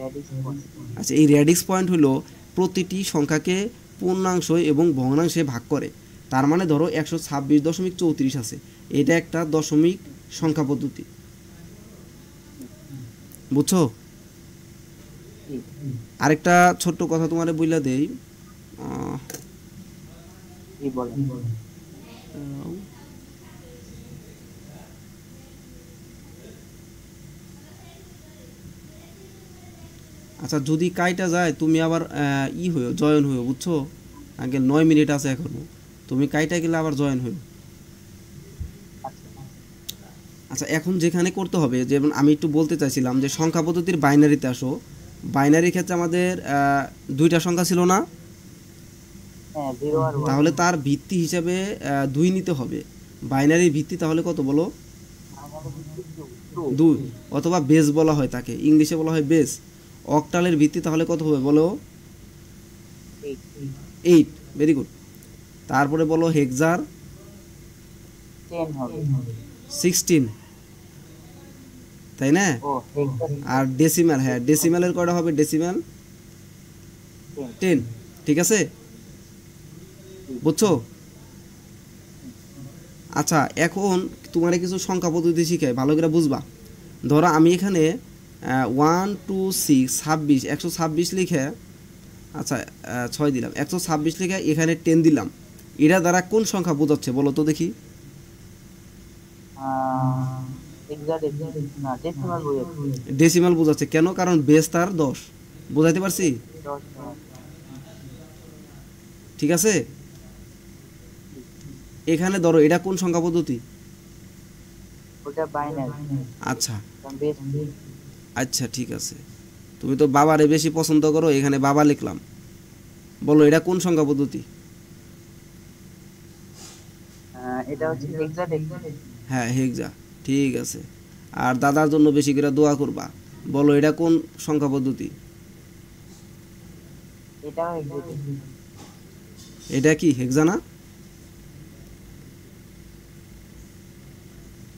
Radix point. আচ্ছা, এই র্যাডিক্স পয়েন্ট হলো প্রতিটি সংখ্যাকে পূর্ণাংশ এবং ভগ্নাংশে ভাগ করে। তার মানে ধরো 126.34 আছে, এটা একটা দশমিক সংখ্যা পদ্ধতি, বুঝছো? আরেকটা ছোট্ট কথা তোমারে বইলা দেই। কি বলে? আচ্ছা, যদি কাইটা যায় তুমি আবার হইও, জয়েন হইও, বুঝছো? আগে 9 মিনিট আছে এখনো, তুমি কাইটা গেলে আবার জয়েন হইও। আচ্ছা, এখন যেখানে করতে হবে, যেমন আমি একটু বলতে চাইছিলাম যে সংখ্যা পদ্ধতির বাইনারিতে আসো। বাইনারির ক্ষেত্রে আমাদের দুইটা সংখ্যা ছিল না? হ্যাঁ 0 আর 1। তাহলে তার ভিত্তি হিসাবে 2 নিতে হবে। বাইনারির ভিত্তি তাহলে কত বলো? আমাদের ভিত্তি 2, অথবা বেস বলা হয় তাকে, ইংলিশে বলা হয় বেস। অক্টালের ভিত্তি তাহলে কত হবে বলো? 8। Very good. তারপরে বলো হেক্সার? 10 হবে। 16, তাই না? ও হেক্সার আর ডেসিমাল, হ্যাঁ ডেসিমালের কয়টা হবে? ডেসিমাল 10। ঠিক আছে, বুঝছো? আচ্ছা, এখন তোমার কিছু সংখ্যা পদ্ধতি শিখাই, ভালো করে বুঝবা। ধরো আমি এখানে 1 2 6 26 126 লিখে, আচ্ছা 6 দিলাম, 126 লিখে এখানে 10 দিলাম, এরা দ্বারা কোন সংখ্যা বোঝাচ্ছে বলো তো দেখি? হেক্সাডেসিমাল না ডেসিমাল বোঝাচ্ছে। ডেসিমাল বোঝাচ্ছে। কেন? কারণ বেস তার 10। বোঝাইতে পারছি? 10। ঠিক আছে, এখানে ধরো এটা কোন সংখ্যা পদ্ধতি? ওটা বাইনারি। আচ্ছা বেস। আচ্ছা, ঠিক আছে, তুমি তো বাবারে বেশি পছন্দ করো, এখানে বাবা লিখলাম। বলো এটা কোন সংখ্যা পদ্ধতি? এটা হচ্ছে হেক্সাডেসিমাল। হ্যাঁ হেক্সা, ঠিক আছে। আর দাদার জন্য বেশি করে দোয়া করবা। বলো এটা কোন সংখ্যা পদ্ধতি? এটাও হেক্সাডেসিমাল। এটা কি হেক্সা না?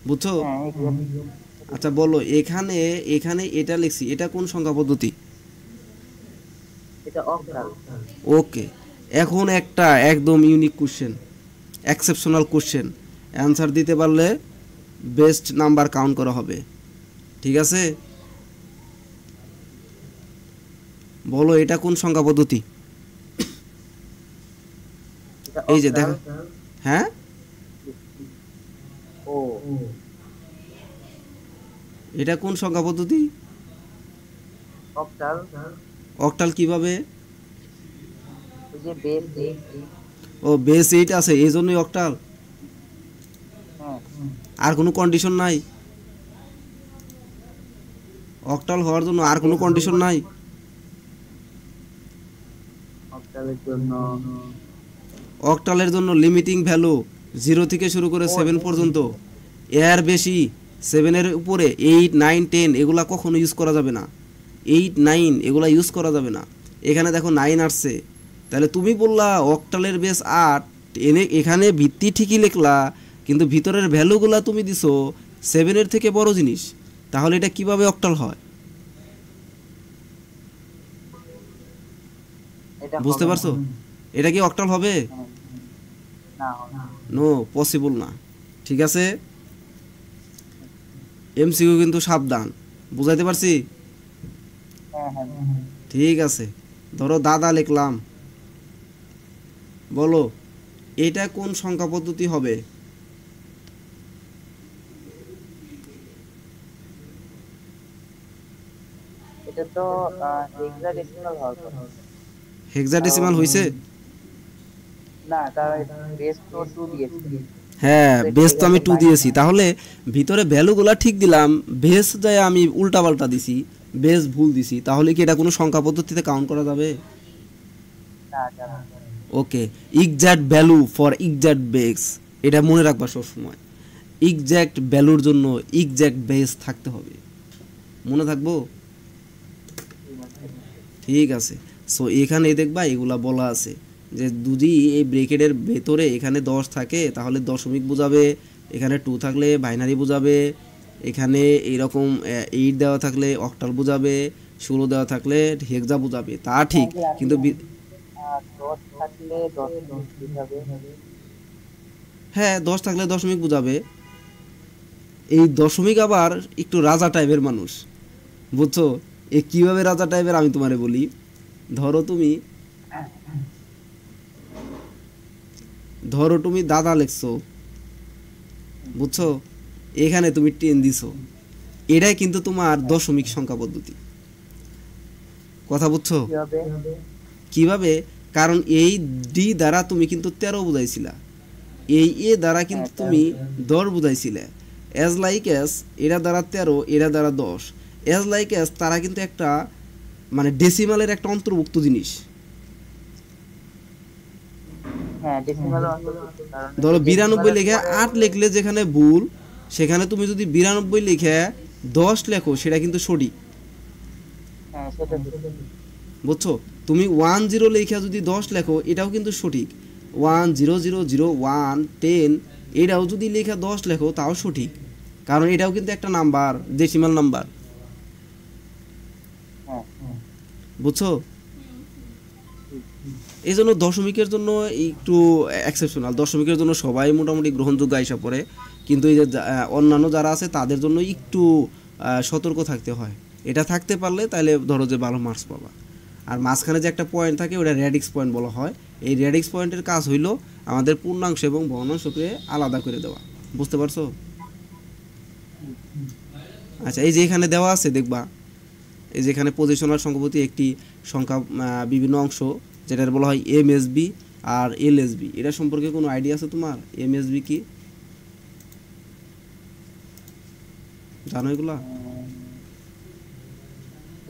বুঝছো? হ্যাঁ হেক্সাডেসিমাল। আচ্ছা বলো, এখানে এখানে এটা লিখছি, এটা কোন সংখ্যা পদ্ধতি? এটা অক্টাল। ওকে, এখন একটা একদম unique question, exceptional question, answer দিতে পারলে বেস্ট নাম্বার কাউন্ট করা হবে। ঠিক আছে, বলো এটা কোন সংখ্যা পদ্ধতি? এটা এই যে অক্টাল। দেখো, হ্যাঁ ও এটা কোন সংখ্যা পদ্ধতি? অক্টাল। অক্টাল কিভাবে? ওই যে বেস 8। ও বেস 8 আছে এই জন্যই অক্টাল, হ্যাঁ আর কোনো কন্ডিশন নাই? অক্টাল হওয়ার জন্য আর কোনো কন্ডিশন নাই? অক্টালের জন্য অক্টালের জন্য লিমিটিং ভ্যালু 0 থেকে শুরু করে 7 পর্যন্ত, এর বেশি 7-এর উপরে 8 9 10 এগুলা কখনো ইউজ করা যাবে না। 8 9 এগুলা ইউজ করা যাবে না। এখানে দেখো 9 আসছে, তাহলে তুমি বললা অক্টালের বেস 8, এখানে ভিত্তি ঠিকই লিখলা কিন্তু ভিতরের ভ্যালুগুলা তুমি দিছো 7-এর থেকে বড় জিনিস, তাহলে এটা কিভাবে অক্টাল হয়? এটা বুঝতে হবে না। পারছো? এটা কি অক্টাল হবে? হ্যাঁ, না হবে না। নো, পসিবল না। ঠিক আছে, এমসিকিউ কিন্তু সাবধান, বুঝাইতে পারছি? হ্যাঁ হ্যাঁ ঠিক আছে, ধরো দাদা লিখলাম, বলো এটা কোন সংখ্যা পদ্ধতি হবে? এটা তো হেক্সাডেসিমাল হওয়ার কথা। হেক্সাডেসিমাল হইছে? না, তার বেস তো 2 দিয়েছে। হ্যাঁ, তো বেস তো এখানে আমি 2 বাইনারি। দিয়েছি, তাহলে ভিতরে ভ্যালুগুলা ঠিক দিলাম, বেস যায় আমি উল্টাপাল্টা দিছি, বেস ভুল দিছি, তাহলে কি এটা কোনো সংখ্যা পদ্ধতিতে কাউন্ট করা যাবে? না, যাবে না। Okay, exact value for exact base, এটা মনে রাখবা সবসময়। এক্সাক্ট ভ্যালুর জন্য এক্সাক্ট বেস থাকতে হবে, মনে থাকবো? ঠিক আছে। ঠিক আছে। সো এখানে দেখবা এগুলা বলা আছে যে যদি এই ব্রেকেটের ভেতরে এখানে 10 থাকে তাহলে দশমিক বোঝাবে, এখানে 2 থাকলে বাইনারি বোঝাবে, এখানে এইরকম 8 দেওয়া থাকলে অক্টাল বোঝাবে, 16 দেওয়া থাকলে হেক্সা বোঝাবে, তা ঠিক। আঙ্কেল কিন্তু আসলে 10 থাকলে 10 বুঝাবে। হ্যাঁ, 10 থাকলে দশমিক বোঝাবে। এই দশমিক আবার একটু রাজা টাইপের মানুষ, বুঝছো? এ কিভাবে রাজা টাইপের আমি তোমারে বলি। ধরো তুমি দাদা লিখছো, বুঝছো? এখানে তুমি 10 দিছো, এটাই কিন্তু তোমার দশমিক সংখ্যা পদ্ধতি। কথা বুঝছো কি হবে? কিভাবে? কারণ এই ডি দ্বারা তুমি কিন্তু 13 বুঝাইছিলা, এই এ দ্বারা কিন্তু হ্যাঁ, তুমি 10 বুঝাইছিলে। এজ লাইক এস এরা দ্বারা 13, এরা দ্বারা 10। এজ লাইক এস তারা কিন্তু একটা মানে ডেসিমালের একটা অন্তর্ভুক্ত জিনিস। হ্যাঁ, ডেসিমাল অন্তর্ভুক্ত, কারণ ধরো এই 92 decimal এর লিখে পরে 8 লিখলে যেখানে ভুল, সেখানে তুমি যদি 92 লিখে 10 লেখো সেটা কিন্তু সঠিক, হ্যাঁ, সেটা ঠিক। বুঝছো? তুমি 10 লিখে যদি 10 লেখো এটাও কিন্তু সঠিক। 100001 10 এটাও যদি লেখা 10 লেখো তাও সঠিক, কারণ এটাও কিন্তু একটা নাম্বার, ডেসিমাল নাম্বার, হ্যাঁ, বুঝছো? এই জন্য দশমিকের জন্য একটু এক্সেপশনাল, দশমিকের জন্য সবাই মোটামুটি গ্রহণযোগ্য আইসা পড়ে, কিন্তু এই যে অন্যান্য যারা আছে তাদের জন্য একটু সতর্ক থাকতে হয়। এটা থাকতে পারলে তাহলে ধরো যে ভালো মার্কস পাবা। আর মাঝখানে যে একটা পয়েন্ট থাকে ওটা রেডিক্স পয়েন্ট বলা হয়। এই রেডিক্স পয়েন্টের কাজ হইলো আমাদের পূর্ণাংশ এবং ভগ্নাংশকে আলাদা করে দেওয়া, বুঝতে পারছো? আচ্ছা, এই যে এখানে দেওয়া আছে দেখবা, এই যেখানে পজিশনাল সংখ্যা প্রতি একটি সংখ্যা বিভিন্ন অংশ, যেটা বলা হয় এমএসবি আর এলএসবি, এটা সম্পর্কে কোনো আইডিয়া আছে তোমার? এমএসবি কি জানো এগুলা?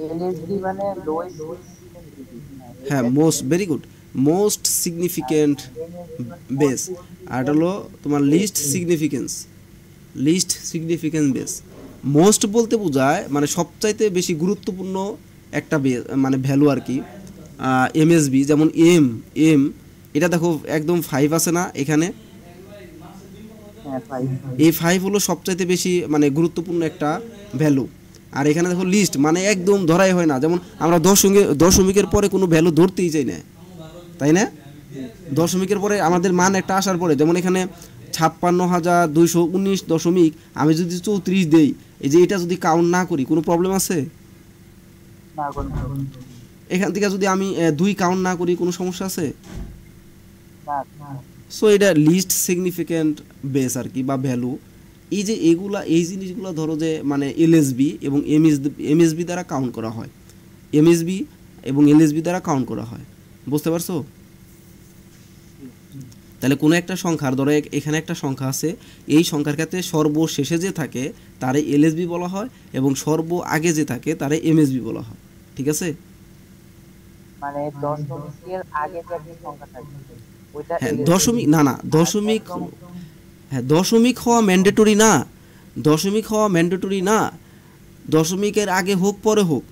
এলএসডি মানে লোয়েস্ট সিগনিফিকেন্ট ডিজিট। হ্যাঁ, most very good, most significant MSD মানে বেস। মোস্ট আর এটা হলো তোমার লিস্ট সিগনিফিক্যান্স বেস। মোস্ট বলতে বোঝায় মানে সবচাইতে বেশি গুরুত্বপূর্ণ একটা বেস, মানে ভ্যালু আর কি। এমএসবি যেমন এম এম এটা দেখো একদম 5 আছে না এখানে, হ্যাঁ, 5। এই 5 হলো সবচাইতে বেশি মানে গুরুত্বপূর্ণ একটা ভ্যালু। আর এখানে দেখো লিস্ট মানে একদম ধরাই হয় না, যেমন আমরা দশমিকের পরে কোনো ভ্যালু ধরতেই চাই না, তাই না? দশমিকের পরে আমাদের মান একটা আসার পরে, যেমন এখানে 56,219 আমি যদি 34 দেই, এই যে এটা যদি কাউন্ট না করি কোনো প্রবলেম আছে? না, কোনো এখান থেকে যদি আমি 2 কাউন্ট না করি কোনো সমস্যা আছে? না। সো এটা লিস্ট সিগনিফিক্যান্ট বেস আর কি বা ভ্যালু। এই যে এই জিনিসগুলো ধরো যে মানে এলএসবি এবং এমএসবি দ্বারা কাউন্ট করা হয়, এমএসবি এবং এলএসবি দ্বারা কাউন্ট করা হয়, বুঝতে পারছো? তাহলে কোনো একটা সংখ্যার ধরো এখানে একটা সংখ্যা আছে, এই সংখ্যার ক্ষেত্রে সর্বশেষে যে থাকে তারে এলএসবি বলা হয় এবং সর্ব আগে যে থাকে তারে এমএসবি বলা হয়, ঠিক আছে? মানে দশমিকের আগে যে একটা সংখ্যা থাকবে ওইটা হ্যাঁ, এলএসডি। দশমিক না না, আর দশমিক, একদম হ্যাঁ দশমিক হওয়া ম্যান্ডেটরি না, দশমিক হওয়া ম্যান্ডেটরি না, দশমিকের আগে হোক পরে হোক,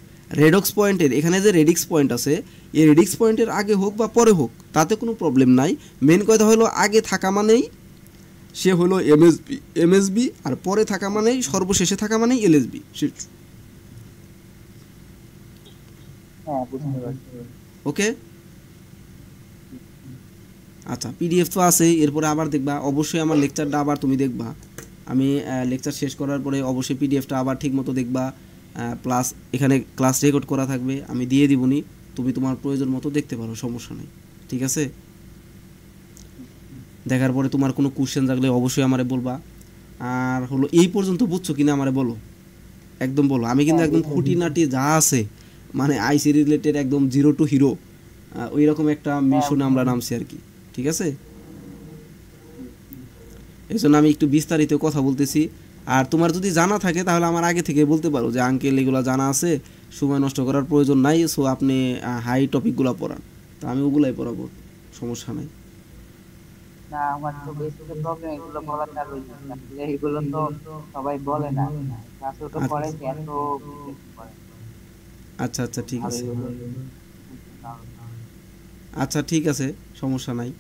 রেডক্স পয়েন্টের এখানে যে রেডিক্স পয়েন্ট আছে, এই রেডিক্স পয়েন্টের আগে হোক বা পরে হোক তাতে কোনো প্রবলেম নাই। মেন কথা হলো আগে থাকা মানেই সে হলো এমএসবি আর পরে থাকা মানেই সর্বশেষে থাকা মানেই এলএসবি। হ্যাঁ, বুঝতে পারছি। ওকে, আচ্ছা পিডিএফ তো আছে, এরপরে আবার দেখবা অবশ্যই আমার লেকচারটা আবার তুমি দেখবা, আমি লেকচার শেষ করার পরে অবশ্যই পিডিএফটা আবার ঠিক মতো দেখবা, প্লাস এখানে ক্লাস রেকর্ড করা থাকবে, আমি দিয়ে দিবনি, তুমি তোমার প্রয়োজন মতো দেখতে পারো, সমস্যা নেই, ঠিক আছে? দেখার পরে তোমার কোনো কোশ্চেন থাকলে অবশ্যই আমারে বলবা। আর হলো এই পর্যন্ত বুঝছো কিনা আমারে বলো, একদম বলো, আমি কিন্তু একদম খুঁটিনাটি যা আছে মানে আইসি রিলেটেড একদম জিরো টু হিরো ওই রকম একটা মিশনে আমরা নামছি আর কি, ঠিক আছে। এই জন্য আমি একটু বিস্তারিত কথা বলতেছি। আর তোমার যদি জানা থাকে তাহলে আমার আগে থেকে বলতে পারো যে আঙ্কেল এগুলো জানা আছে, সময় নষ্ট করার প্রয়োজন নাই, সো আপনি হাই টপিকগুলো পড়ান, তো আমি ওগুলাই পড়াবো, সমস্যা নাই। না, আমার তো বেসিক প্রবলেম এগুলো বলার কারণ আসলে এগুলো তো সবাই বলে না, ক্লাসে তো আচ্ছা পড়ে যে এত বুঝতে পারে। আচ্ছা আচ্ছা, ঠিক আর আছে। এগুলো আচ্ছা ঠিক আছে, সমস্যা নাই।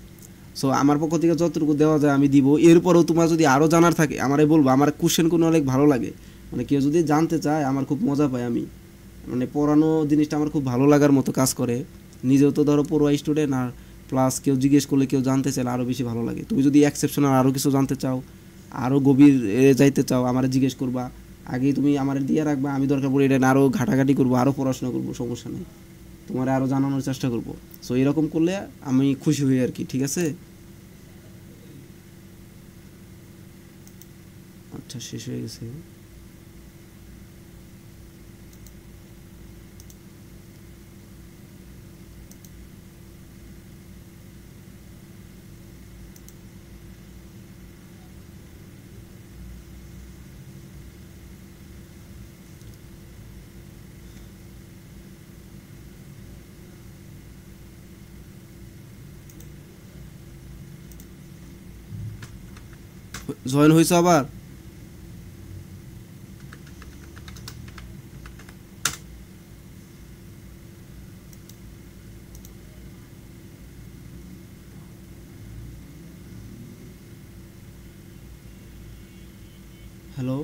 সো আমার পক্ষ থেকে যতটুকু দেওয়া যায় আমি দিব। এরপরেও তোমার যদি আরও জানার থাকে আমারে বলবো, আমার কোশ্চেন কোনো অনেক ভালো লাগে, মানে কেউ যদি জানতে চায় আমার খুব মজা পাই আমি, মানে পড়ানো জিনিসটা আমার খুব ভালো লাগার মতো কাজ করে। নিজেও তো ধরো পড়ুয়া স্টুডেন্ট, আর প্লাস কেউ জিজ্ঞেস করলে কেউ জানতে চাইলে আরও বেশি ভালো লাগে। তুমি যদি এক্সেপশনাল আরও কিছু জানতে চাও, আরও গভীর যাইতে চাও, আমার জিজ্ঞেস করবা, আগেই তুমি আমার দিয়ে রাখবা, আমি দরকার পড়ে এটা আরও ঘাটাঘাটি করবো, আরও পড়াশোনা করবো, সমস্যা নেই, তোমার আরও জানানোর চেষ্টা করবো। সো এরকম করলে আমি খুশি হই আর কি, ঠিক আছে। আচ্ছা, শেষ হয়ে গেছে। জয়েন হয়েছো আবার? হ্যালো?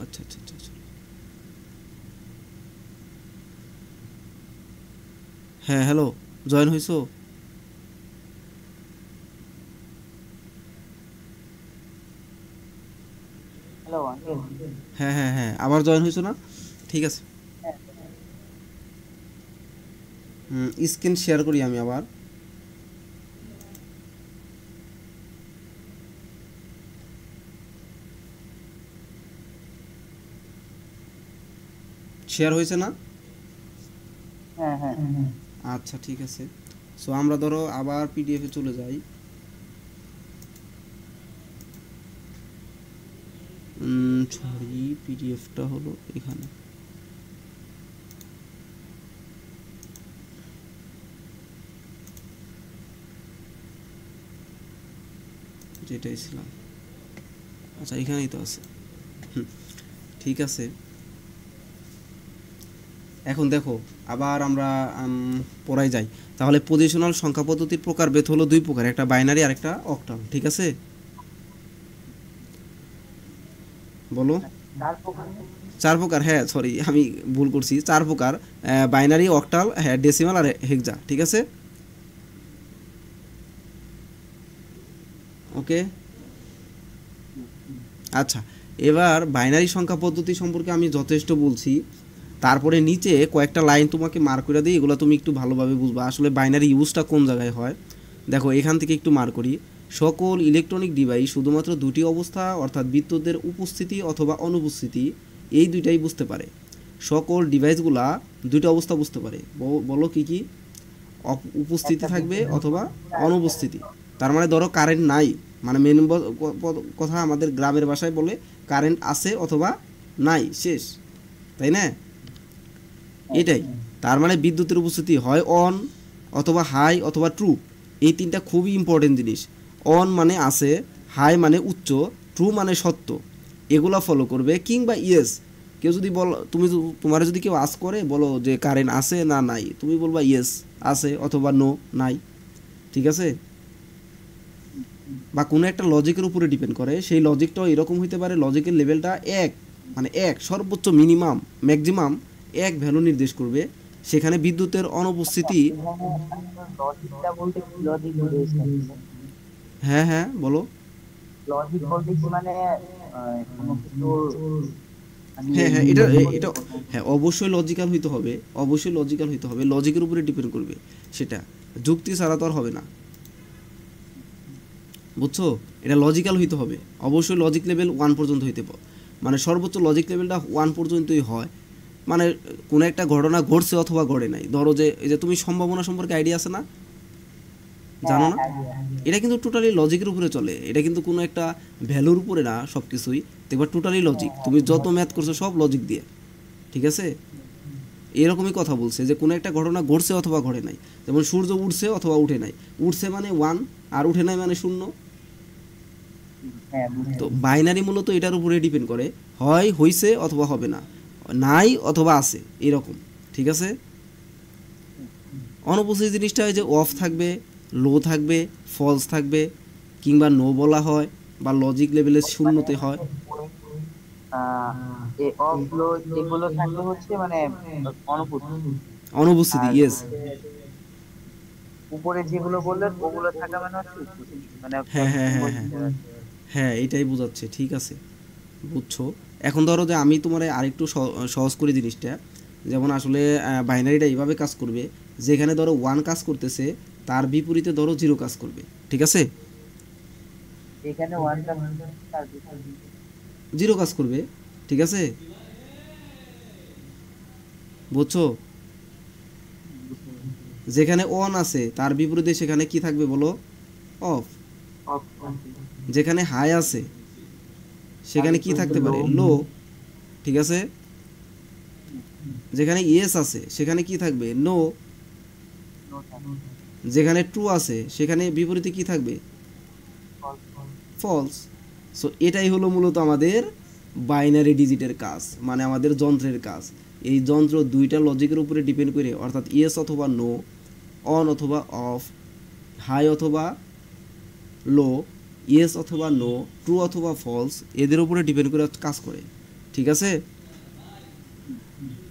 আচ্ছা আচ্ছা আচ্ছা আচ্ছা। হ্যাঁ হ্যালো, জয়েন হয়েছো? Hello uncle. হ্যাঁ হ্যাঁ হ্যাঁ, আবার জয়েন হয়েছো না? ঠিক আছে। স্ক্রিন শেয়ার করি আমি আবার। শেয়ার হয়েছে না? হ্যাঁ হ্যাঁ হ্যাঁ। আচ্ছা ঠিক আছে। সো আমরা ধরো আবার পিডিএফে চলে যাই। সরি, পিডিএফটা হলো এখানে। যেটাই ছিলাম, আচ্ছা এখানেই তো আছে। ঠিক আছে, এখন দেখো আবার আমরা পড়াই যাই। তাহলে পজিশনাল সংখ্যা পদ্ধতির প্রকারভেদ হলো দুই প্রকার, একটা বাইনারি আর একটা অক্টাল, ঠিক আছে। বলো। তার প্রকার। চার প্রকার, হ্যাঁ সরি আমি ভুল করছি, চার প্রকার। বাইনারি, অক্টাল, হ্যাঁ ডেসিমাল আর হেক্সা, ঠিক আছে। ওকে। আচ্ছা, এবার বাইনারি সংখ্যা পদ্ধতি সম্পর্কে আমি যথেষ্ট বলছি, তারপরে নিচে কয়েকটা লাইন তোমাকে মার্ক করে দিই, এগুলো তুমি একটু ভালোভাবে বুঝবা আসলে বাইনারি ইউজটা কোন জায়গায় হয়। দেখো এখান থেকে একটু মার্ক করি। সকল ইলেকট্রনিক ডিভাইস শুধুমাত্র দুটি অবস্থা অর্থাৎ বিদ্যুতের উপস্থিতি অথবা অনুপস্থিতি, এই দুইটাই বুঝতে পারে। সকল ডিভাইসগুলা দুইটা অবস্থা বুঝতে পারে। বলো কি কি? উপস্থিতি একটা থাকবে বিদ্যুৎ অথবা আর একটা অনুপস্থিতি। তার মানে ধরো কারেন্ট নাই, মানে মেন কথা আমাদের গ্রামের ভাষায় বলে কারেন্ট আছে অথবা নাই, শেষ, তাই না? এটাই। তার মানে বিদ্যুতের উপস্থিতি হয় অন অথবা হাই অথবা ট্রু, এই তিনটা খুবই ইম্পর্টেন্ট জিনিস। অন মানে আছে, হাই মানে উচ্চ, ট্রু মানে সত্য, এগুলা ফলো করবে। কিংবা ইয়েস, কেউ যদি বল, তোমার যদি কেউ আস্ক করে বলো যে কারেন্ট আছে না নাই, তুমি বলবা ইয়েস আছে অথবা নো নাই, ঠিক আছে। বা কোনো একটা লজিকের উপরে ডিপেন্ড করে, সেই লজিকটাও এরকম হইতে পারে লজিকের লেভেলটা এক, মানে এক সর্বোচ্চ মিনিমাম ম্যাক্সিমাম এক ভ্যালু নির্দেশ করবে, সেখানে বিদ্যুতের অনুপস্থিতি। লজিকটা বলতে কি লজিক বুঝেছেন? হ্যাঁ হ্যাঁ বলো। লজিক বলতে কি মানে কোনো কিছু মানে হ্যাঁ হ্যাঁ, এটা নির্ণয় করতে এটা বোঝায়। হ্যাঁ অবশ্যই লজিক্যাল হইতে হবে, অবশ্যই লজিক্যাল হইতে হবে, লজিকের উপরে ডিপেন্ড করবে সেটা, যুক্তি ছাড়া তো আর হবে না। বুঝছো? এটা লজিক্যাল হইতে হবে, অবশ্যই লজিক লেভেল 1 পর্যন্ত হইতে পারে, মানে সর্বোচ্চ লজিক লেভেলটা 1 পর্যন্তই হয়। মানে কোনো একটা ঘটনা ঘটছে অথবা ঘটে নাই, ধরো যে এই যে তুমি সম্ভাবনা সম্পর্কে আইডিয়া আছে না, জানো হ্যাঁ না? হ্যাঁ এটা কিন্তু টোটালি লজিকের উপরে চলে, এটা কিন্তু কোনো একটা ভ্যালুর উপরে না, সব কিছুই দেখবা টোটালি লজিক, তুমি যত ম্যাথ করছো সব লজিক দিয়ে, ঠিক আছে? এরকমই কথা বলছে যে কোনো একটা ঘটনা ঘটছে অথবা ঘটে নাই, যেমন সূর্য উঠছে অথবা উঠে নাই, উঠছে মানে 1 আর উঠে নাই মানে 0। হ্যাঁ তো বুঝছি। বাইনারি মূলত এটার উপরে ডিপেন্ড করে, হয় হইছে অথবা হবে না, নাই অথবা আছে, এরকম, ঠিক আছে? অনুপস্থিত জিনিসটা হয় যে অফ থাকবে, লো থাকবে, ফলস থাকবে, কিংবা নো বলা হয়, বা লজিক লেভেলে মানে শূন্যতে হয়। অফ লো এগুলো থাকলে হচ্ছে মানে অনুপস্থিত। অনুপস্থিতি, আর ইয়েস। হচ্ছে উপরে যেগুলো বললেন ওগুলো থাকা মানে হচ্ছে উপস্থিত, মানে হ্যাঁ হ্যাঁ হ্যাঁ হ্যাঁ বোঝাতে পারছি। হ্যাঁ, এটাই বোঝাচ্ছে, ঠিক আছে, বুঝছো? এখন ধরো যে আমি তোমার আরেকটু সহজ করি জিনিসটা, যেমন আসলে বাইনারিটা এইভাবে কাজ করবে, যেখানে ধরো 1 কাজ করতেছে, তার বিপরীতে ধরো 0 কাজ করবে, ঠিক আছে? এখানে ওয়ান টা তার ভিতরে 0 কাজ করবে, ঠিক আছে, বুঝছো? বুঝতে পারছি। যেখানে অন আছে তার বিপরীতে সেখানে কি থাকবে বলো? অফ। অফ থাকবে, যেখানে হাই আছে তার সেখানে কি বিপরীতে থাকতে লো। পারে? লো, ঠিক আছে? যেখানে ইয়েস আছে সেখানে কি থাকবে? নো। নো থাকবে, যেখানে ট্রু আছে সেখানে বিপরীতে কি থাকবে? ফলস। ফলস। সো এটাই হলো মূলত আমাদের বাইনারি ডিজিটের কাজ, মানে আমাদের যন্ত্রের কাজ। এই যন্ত্র দুইটা লজিকের উপরে ডিপেন্ড করে, অর্থাৎ ইয়েস অথবা নো, অন অথবা অফ, হাই অথবা লো, ইয়েস অথবা নো, ট্রু অথবা ফলস, এদের উপরে ডিপেন্ড করে কাজ করে, ঠিক আছে?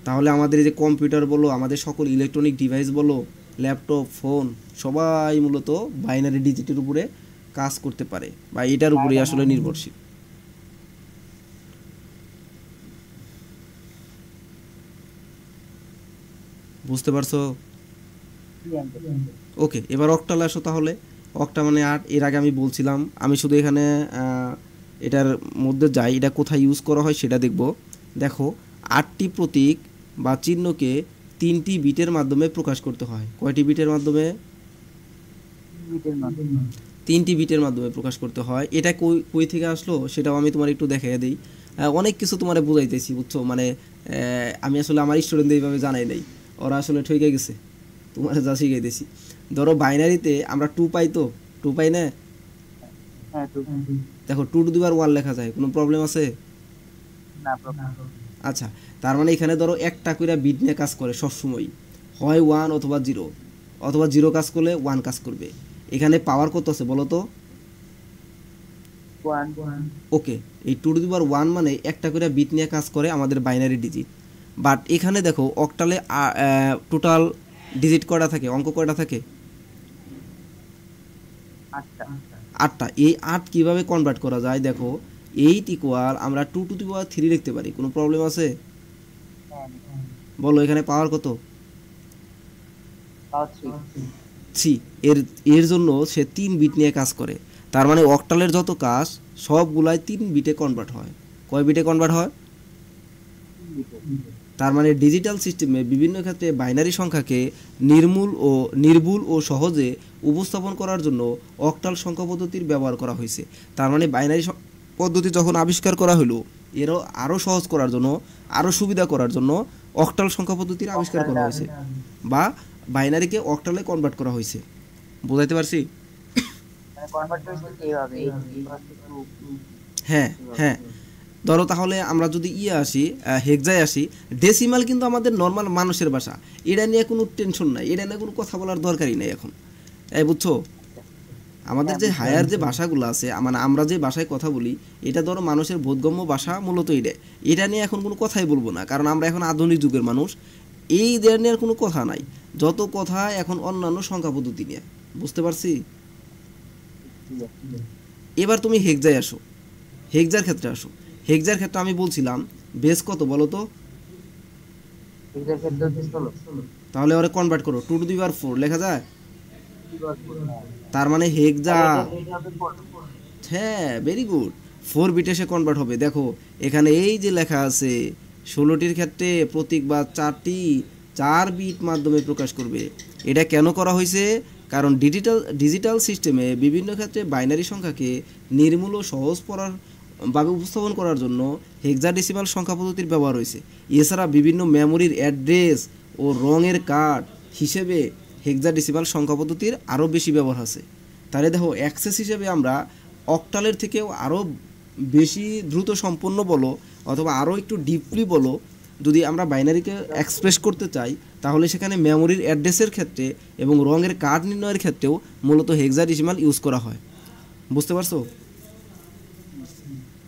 তাহলে আমাদের এই যে কম্পিউটার বলো, আমাদের সকল ইলেকট্রনিক ডিভাইস বলো, ল্যাপটপ, ফোন, সবাই মূলত বাইনারি ডিজিটের উপরে কাজ করতে পারে, বা এটার উপরেই আসলে নির্ভরশীল। বুঝতে পারছো? ওকে, এবার অক্টালে আসো তাহলে। অক্টা মানে 8, এর আগে আমি বলছিলাম, আমি শুধু এখানে এটার মধ্যে যাই, এটা কোথায় ইউজ করা হয় সেটা দেখব। দেখো, 8টি প্রতীক বা চিহ্নকে 3টি বিটের মাধ্যমে প্রকাশ করতে হয়। কয়টি বিটের মাধ্যমে? বিটের মাধ্যমে। 3টি বিটের মাধ্যমে প্রকাশ করতে হয়। এটা কই কই থেকে আসলো সেটাও আমি তোমার একটু দেখাইয়া দিই। অনেক কিছু তোমারে বুঝাইতেছি, বুঝছো? মানে আমি আসলে আমার স্টুডেন্টদের এইভাবে জানাই নাই, ওরা আসলে ঠকে গেছে, তোমার যা শিখাইতেছি। ধরো বাইনারিতে আমরা 2 পাই, তো 2 পাই না? হ্যাঁ টু। দেখো 2 টু দি পাওয়ার 1 লেখা যায়, কোনো প্রবলেম আছে? না প্রবলেম। আচ্ছা, তার মানে এখানে ধরো একটা কইরা বিট নিয়ে কাজ করে সবসময়, হয় 1 অথবা 0, অথবা 0 কাজ করলে 1 কাজ করবে। এখানে পাওয়ার কত আছে বলো তো? ওয়ান। ওকে, এই 2 টু দি পাওয়ার 1 মানে একটা করে বিট নিয়ে কাজ করে আমাদের বাইনারি ডিজিট। বাট এখানে দেখো অক্টালে টোটাল ডিজিট কয়টা থাকে, অঙ্ক কয়টা থাকে? আটটা। 8টা। এই 8 কিভাবে কনভার্ট করা যায় দেখো, 8 ইকুয়াল আমরা 2 টু দি পাওয়ার 3 লিখতে পারি, কোনো প্রবলেম আছে? হ্যাঁ বলো এখানে পাওয়ার কত? তাও থ্রি। 3। এর এর জন্য সে 3 বিট নিয়ে কাজ করে। তার মানে অক্টালের যত কাজ সবগুলাই 3 বিটে কনভার্ট হয়। কয় বিটে কনভার্ট হয়? তার মানে ডিজিটাল সিস্টেমে বিভিন্ন ক্ষেত্রে বাইনারি সংখ্যাকে নির্ভুল ও সহজে উপস্থাপন করার জন্য অক্টাল সংখ্যা পদ্ধতির ব্যবহার করা হয়েছে। তার মানে বাইনারি পদ্ধতি যখন আবিষ্কার করা হলো, এরও আরও সহজ করার জন্য, আরও সুবিধা করার জন্য অক্টাল সংখ্যা পদ্ধতির আবিষ্কার করা হয়েছে, বা বাইনারিকে অক্টালে কনভার্ট করা হয়েছে। বোঝাইতে পারছি? মানে কনভার্ট হয়েছে এইভাবে, এই হচ্ছে টু। হ্যাঁ হ্যাঁ। ধরো তাহলে আমরা যদি আসি, হেক্সায় আসি, ডেসিমাল কিন্তু আমাদের নর্মাল মানুষের ভাষা, এটা নিয়ে কোনো টেনশন নাই, এটা নিয়ে কোনো কথা বলার দরকারই নেই এখন, এই বুঝছো? আমাদের হ্যাঁ যে বুঝতে হায়ার যে পারছি। ভাষাগুলো আছে, মানে আমরা যে ভাষায় কথা বলি, এটা ধরো মানুষের বোধগম্য ভাষা মূলত এটা, এটা নিয়ে এখন কোনো কথাই বলবো না, কারণ আমরা এখন আধুনিক যুগের মানুষ, এই দেয়ার নিয়ে আর কোনো কথা নাই। যত কথা এখন অন্যান্য সংখ্যা পদ্ধতি নিয়ে, বুঝতে পারছি? ঠিক আছে। এবার তুমি হেক্সায় আসো, হেক্সার ক্ষেত্রে আসো। হেক্সার ক্ষেত্রে আমি বলছিলাম বেস কত বলো তো? এটার ক্ষেত্রে হচ্ছে ষোলো। তাহলে ওরা কনভার্ট করো, 2 টু দি পাওয়ার 4 লেখা যায়? হ্যাঁ। তার মানে হেক্সা, তাহলে এটা বিট হবে 4। হ্যাঁ ভেরি গুড, 4 বিটে সে কনভার্ট হবে। দেখো এখানে এই যে লেখা আছে 16টির ক্ষেত্রে প্রতীক বা 4 বিট মাধ্যমে প্রকাশ করবে। এটা কেন করা হয়েছে? কারণ ডিজিটাল সিস্টেমে বিভিন্ন ক্ষেত্রে বাইনারি সংখ্যাকে নির্মূল ও সহজ পড়ার ভাবে উপস্থাপন করার জন্য হেক্সাডেসিমাল সংখ্যা পদ্ধতির ব্যবহার হয়েছে। এছাড়া বিভিন্ন মেমোরির অ্যাড্রেস ও রঙের কার্ড হিসেবে হেক্সাডেসিমাল সংখ্যা পদ্ধতির আরও বেশি ব্যবহার আছে। তাহলে দেখো অ্যাক্সেস হিসেবে আমরা অক্টালের থেকেও আরও বেশি দ্রুত সম্পন্ন বলো অথবা আরও একটু ডিপলি বলো, যদি আমরা বাইনারিকে এক্সপ্রেস করতে চাই তাহলে সেখানে মেমোরির অ্যাড্রেসের ক্ষেত্রে এবং রঙের কার্ড নির্ণয়ের ক্ষেত্রেও মূলত হেক্সাডেসিমাল ইউজ করা হয়। বুঝতে পারছো?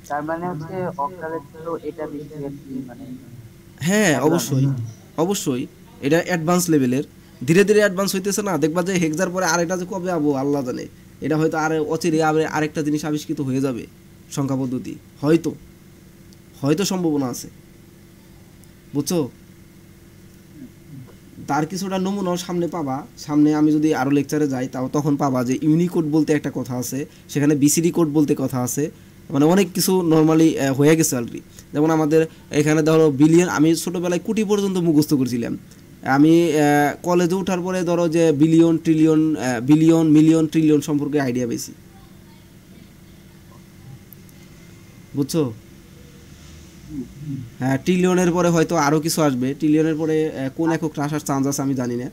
তার মানে হচ্ছে অক্টালের থেকেও এটা বেশি মানে হ্যাঁ অ্যাডভান্স। অবশ্যই, অবশ্যই এটা অ্যাডভান্স লেভেলের। ধীরে ধীরে অ্যাডভান্স হইতেছে না, দেখবা যে হেক্সার পরে আরেকটা যে কবে আবো আল্লাহ জানে। এটা হয়তো আর অচিরে আরেকটা জিনিস আবিষ্কৃত হয়ে যাবে সংখ্যা পদ্ধতি, হয়তো হয়তো সম্ভাবনা আছে। বুঝছো? তার কিছুটা নমুনাও সামনে পাবা। সামনে আমি যদি আরও লেকচারে যাই তাও তখন পাবা যে ইউনিকোড বলতে একটা কথা আছে, সেখানে বিসিডি কোড বলতে কথা আছে, মানে অনেক কিছু নর্মালি হয়ে গেছে অলরেডি। যেমন আমাদের এখানে ধরো বিলিয়ন, আমি ছোটোবেলায় কোটি পর্যন্ত মুখস্থ করছিলাম। আমি কলেজে ওঠার পরে ধরো যে billion trillion, billion million trillion সম্পর্কে আইডিয়া পেয়েছি। বুঝছো? হ্যাঁ, ট্রিলিয়নের পরে হয়তো আরও কিছু আসবে, ট্রিলিয়নের পরে কোন এককটা আসার চান্স আছে আমি জানি না।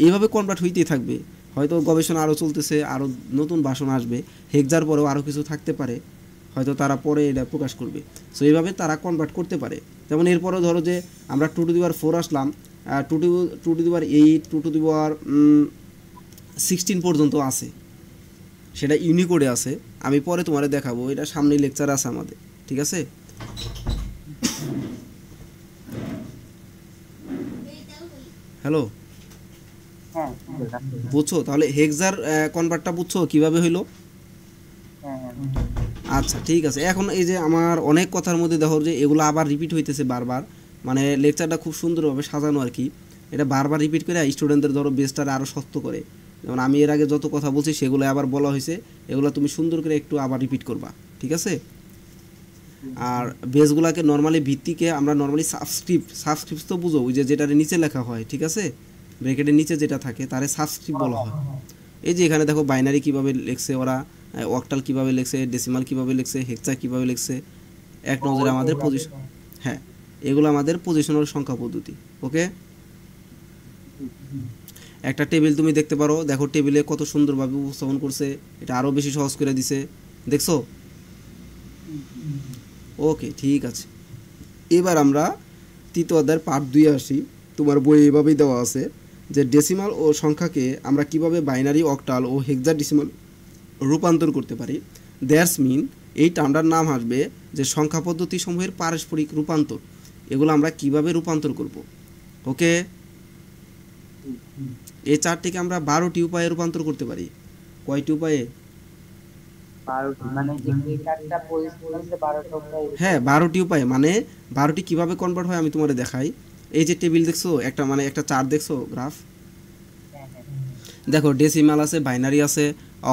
এইভাবে কনভার্ট হইতেই থাকবে, হয়তো গবেষণা আরও চলতেছে, আরও নতুন ভাষণ আসবে, হেক্সার পরেও আরও কিছু থাকতে পারে, হয়তো তারা পরে এটা প্রকাশ করবে। সো এইভাবে তারা কনভার্ট করতে পারে। যেমন এরপরেও ধরো যে আমরা 2^4 আসলাম, 2^8, 2^16 পর্যন্ত আছে, সেটা ইউনিকোডে আছে। আমি পরে তোমারে দেখাবো, এটা সামনে লেকচার আছে আমাদের, ঠিক আছে? হ্যালো, হ্যাঁ ঠিক আছে, রাখো। বুঝছো? তাহলে হেক্সার কনভার্টটা বুঝছো কিভাবে হইলো? হ্যাঁ হ্যাঁ আচ্ছা ঠিক আছে। এখন এই যে আমার অনেক কথার মধ্যে দেখো যে এগুলো আবার রিপিট হইতেছে বারবার, মানে লেকচারটা খুব সুন্দরভাবে সাজানো আর কি। এটা বারবার রিপিট করে স্টুডেন্টদের ধরো বেসটা আরও শক্ত করে। যেমন আমি এর আগে যত কথা বলছি সেগুলো আবার বলা হয়েছে, এগুলো তুমি সুন্দর করে একটু আবার রিপিট করবা, ঠিক আছে? আর বেসগুলোকে নর্মালি ভিত্তিকে আমরা নর্মালি সাবস্ক্রিপ্ট তো বুঝো, ওই যে যেটার নিচে লেখা হয়, ঠিক আছে, ব্র্যাকেটের নিচে যেটা থাকে তারে সাবস্ক্রিপ্ট বলা হয়। এই যে এখানে দেখো বাইনারি কিভাবে লিখছে ওরা, অক্টাল কিভাবে লিখছে, ডেসিমাল কিভাবে লিখছে, হেক্সা কিভাবে লিখছে, এক নজরে আমাদের পজিশন। হ্যাঁ, এগুলো আমাদের পজিশনাল সংখ্যা পদ্ধতি। ওকে, একটা টেবিল তুমি দেখতে পারো, দেখো টেবিলে কত সুন্দরভাবে উপস্থাপন করছে, এটা আরও বেশি সহজ করে দিছে, দেখছো? ওকে ঠিক আছে। এবার আমরা তৃতীয় অধ্যায়ের পার্ট 2 আসি। তোমার বই এভাবেই দেওয়া আছে যে ডেসিমাল ও সংখ্যাকে আমরা কিভাবে বাইনারি, অক্টাল ও হেক্সাডেসিমাল রূপান্তর করতে পারি। দ্যাটস মিন, এই টার্মটার নাম আসবে যে সংখ্যা পদ্ধতি সমূহের পারস্পরিক রূপান্তর। এগুলো আমরা কিভাবে রূপান্তর করব। ওকে, এই চারটিকে আমরা 12টি উপায়ে রূপান্তর করতে পারি। কয়টি উপায়ে? 12টি, মানে যে চারটা পজিশন আছে 12টা উপায়। হ্যাঁ 12টি উপায়ে, মানে 12টি কীভাবে কনভার্ট হয় আমি তোমাদের দেখাই। এই যে টেবিল দেখছো, একটা মানে একটা চার্ট দেখছো, গ্রাফ। হ্যাঁ হ্যাঁ দেখো ডেসিমাল আছে, বাইনারি আছে,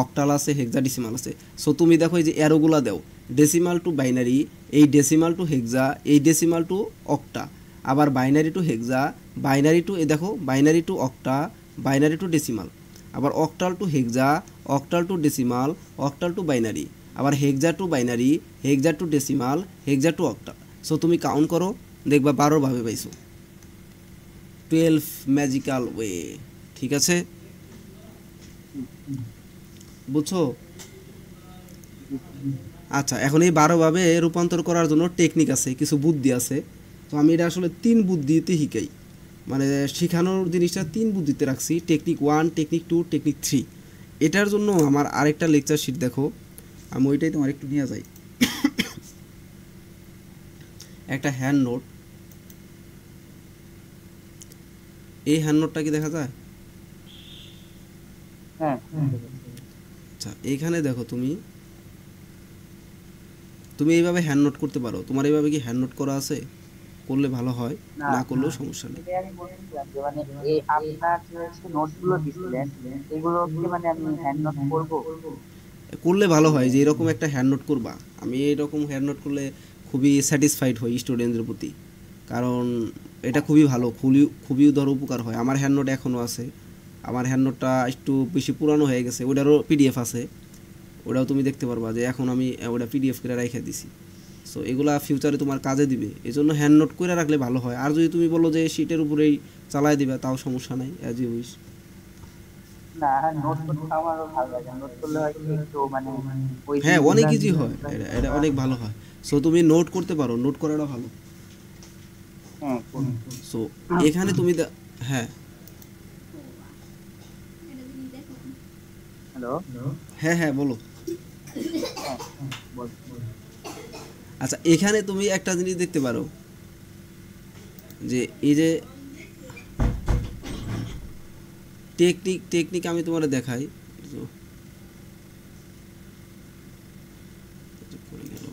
অক্টাল আছে, হেক্সাডেসিমাল আছে। সো তুমি দেখো এই যে অ্যারোগুলা দাও, ডেসিমাল টু বাইনারি, এই ডেসিমাল টু হেক্সা, এই ডেসিমাল টু অক্টা, আবার binary to hexa, binary to, এই দেখো binary to octa, binary to decimal, আবার octal to hexa, octal to decimal, octal to binary, আবার hexa to binary, hexa to decimal, hexa to octal. So তুমি কাউন্ট করো, দেখবা 12ভাবে পাইছো, 12 ম্যাজিক্যাল ওয়ে, ঠিক আছে? বুঝছো? আচ্ছা, এখন এই 12ভাবে রূপান্তর করার জন্য টেকনিক আছে, কিছু বুদ্ধি আছে। তো আমি এটা আসলে 3 বুদ্ধিতে শিখাই, মানে শেখানোর জিনিসটা 3 বুদ্ধিতে রাখছি, টেকনিক 1, টেকনিক 2, টেকনিক 3। এটার জন্য আমার আরেকটা লেকচার শিট দেখো, আমি ওইটাই তোমার একটু নিয়ে যাই। একটা হ্যান্ড নোট, এই হ্যান্ড নোটটা কি দেখা যায়? হ্যাঁ আচ্ছা, এইখানে দেখো তুমি তুমি এইভাবে হ্যান্ড নোট করতে পারো। তোমার এইভাবে কি হ্যান্ড নোট করা আছে? করলে ভালো হয়, না, না করলেও সমস্যা নেই। এটাই আমি বলছিলাম যে মানে এই আপনার যে হচ্ছে নোট গুলো দিছিলেন, এগুলোকে মানে আমি হ্যান্ড নোট করবো। করলে ভালো হয় যে এরকম একটা হ্যান্ড নোট করবা। আমি এরকম হ্যান্ড নোট করলে খুবই স্যাটিসফাইড হই স্টুডেন্টদের প্রতি, কারণ এটা খুবই ভালো, খুবই খুবই ধরো উপকার হয়। আমার হ্যান্ড নোট এখনও আছে, আমার হ্যান্ড নোটটা একটু বেশি পুরানো হয়ে গেছে, ওটারও পিডিএফ আছে, ওটাও তুমি দেখতে পারবা যে এখন আমি ওটা পিডিএফ করে রেখে দিছি। সো এগুলা ফিউচারে তোমার কাজে দিবে, এই জন্য হ্যান্ড নোট করে রাখলে ভালো হয়। আর যদি তুমি বলো যে শিটের উপরেই চালাই দিবে, তাও সমস্যা নাই, অ্যাজ ইউ উইশ। না, নোট করতে আমারও ভালো লাগে, নোট করলে হয় কি একটু মানে ওই হ্যাঁ, অনেক দিনগুলা ইজি হয়, এটা অনেক ভালো হয়। সো তুমি নোট করতে পারো, নোট করাটা ভালো। হ্যাঁ করি। সো এখানে তুমি হ্যাঁ হ্যালো। হ্যাঁ হ্যাঁ বলো। হ্যাঁ বল। আচ্ছা, এখানে তুমি একটা জিনিস দেখতে পারো যে এই যে টেকনিক আমি তোমার দেখাই। তো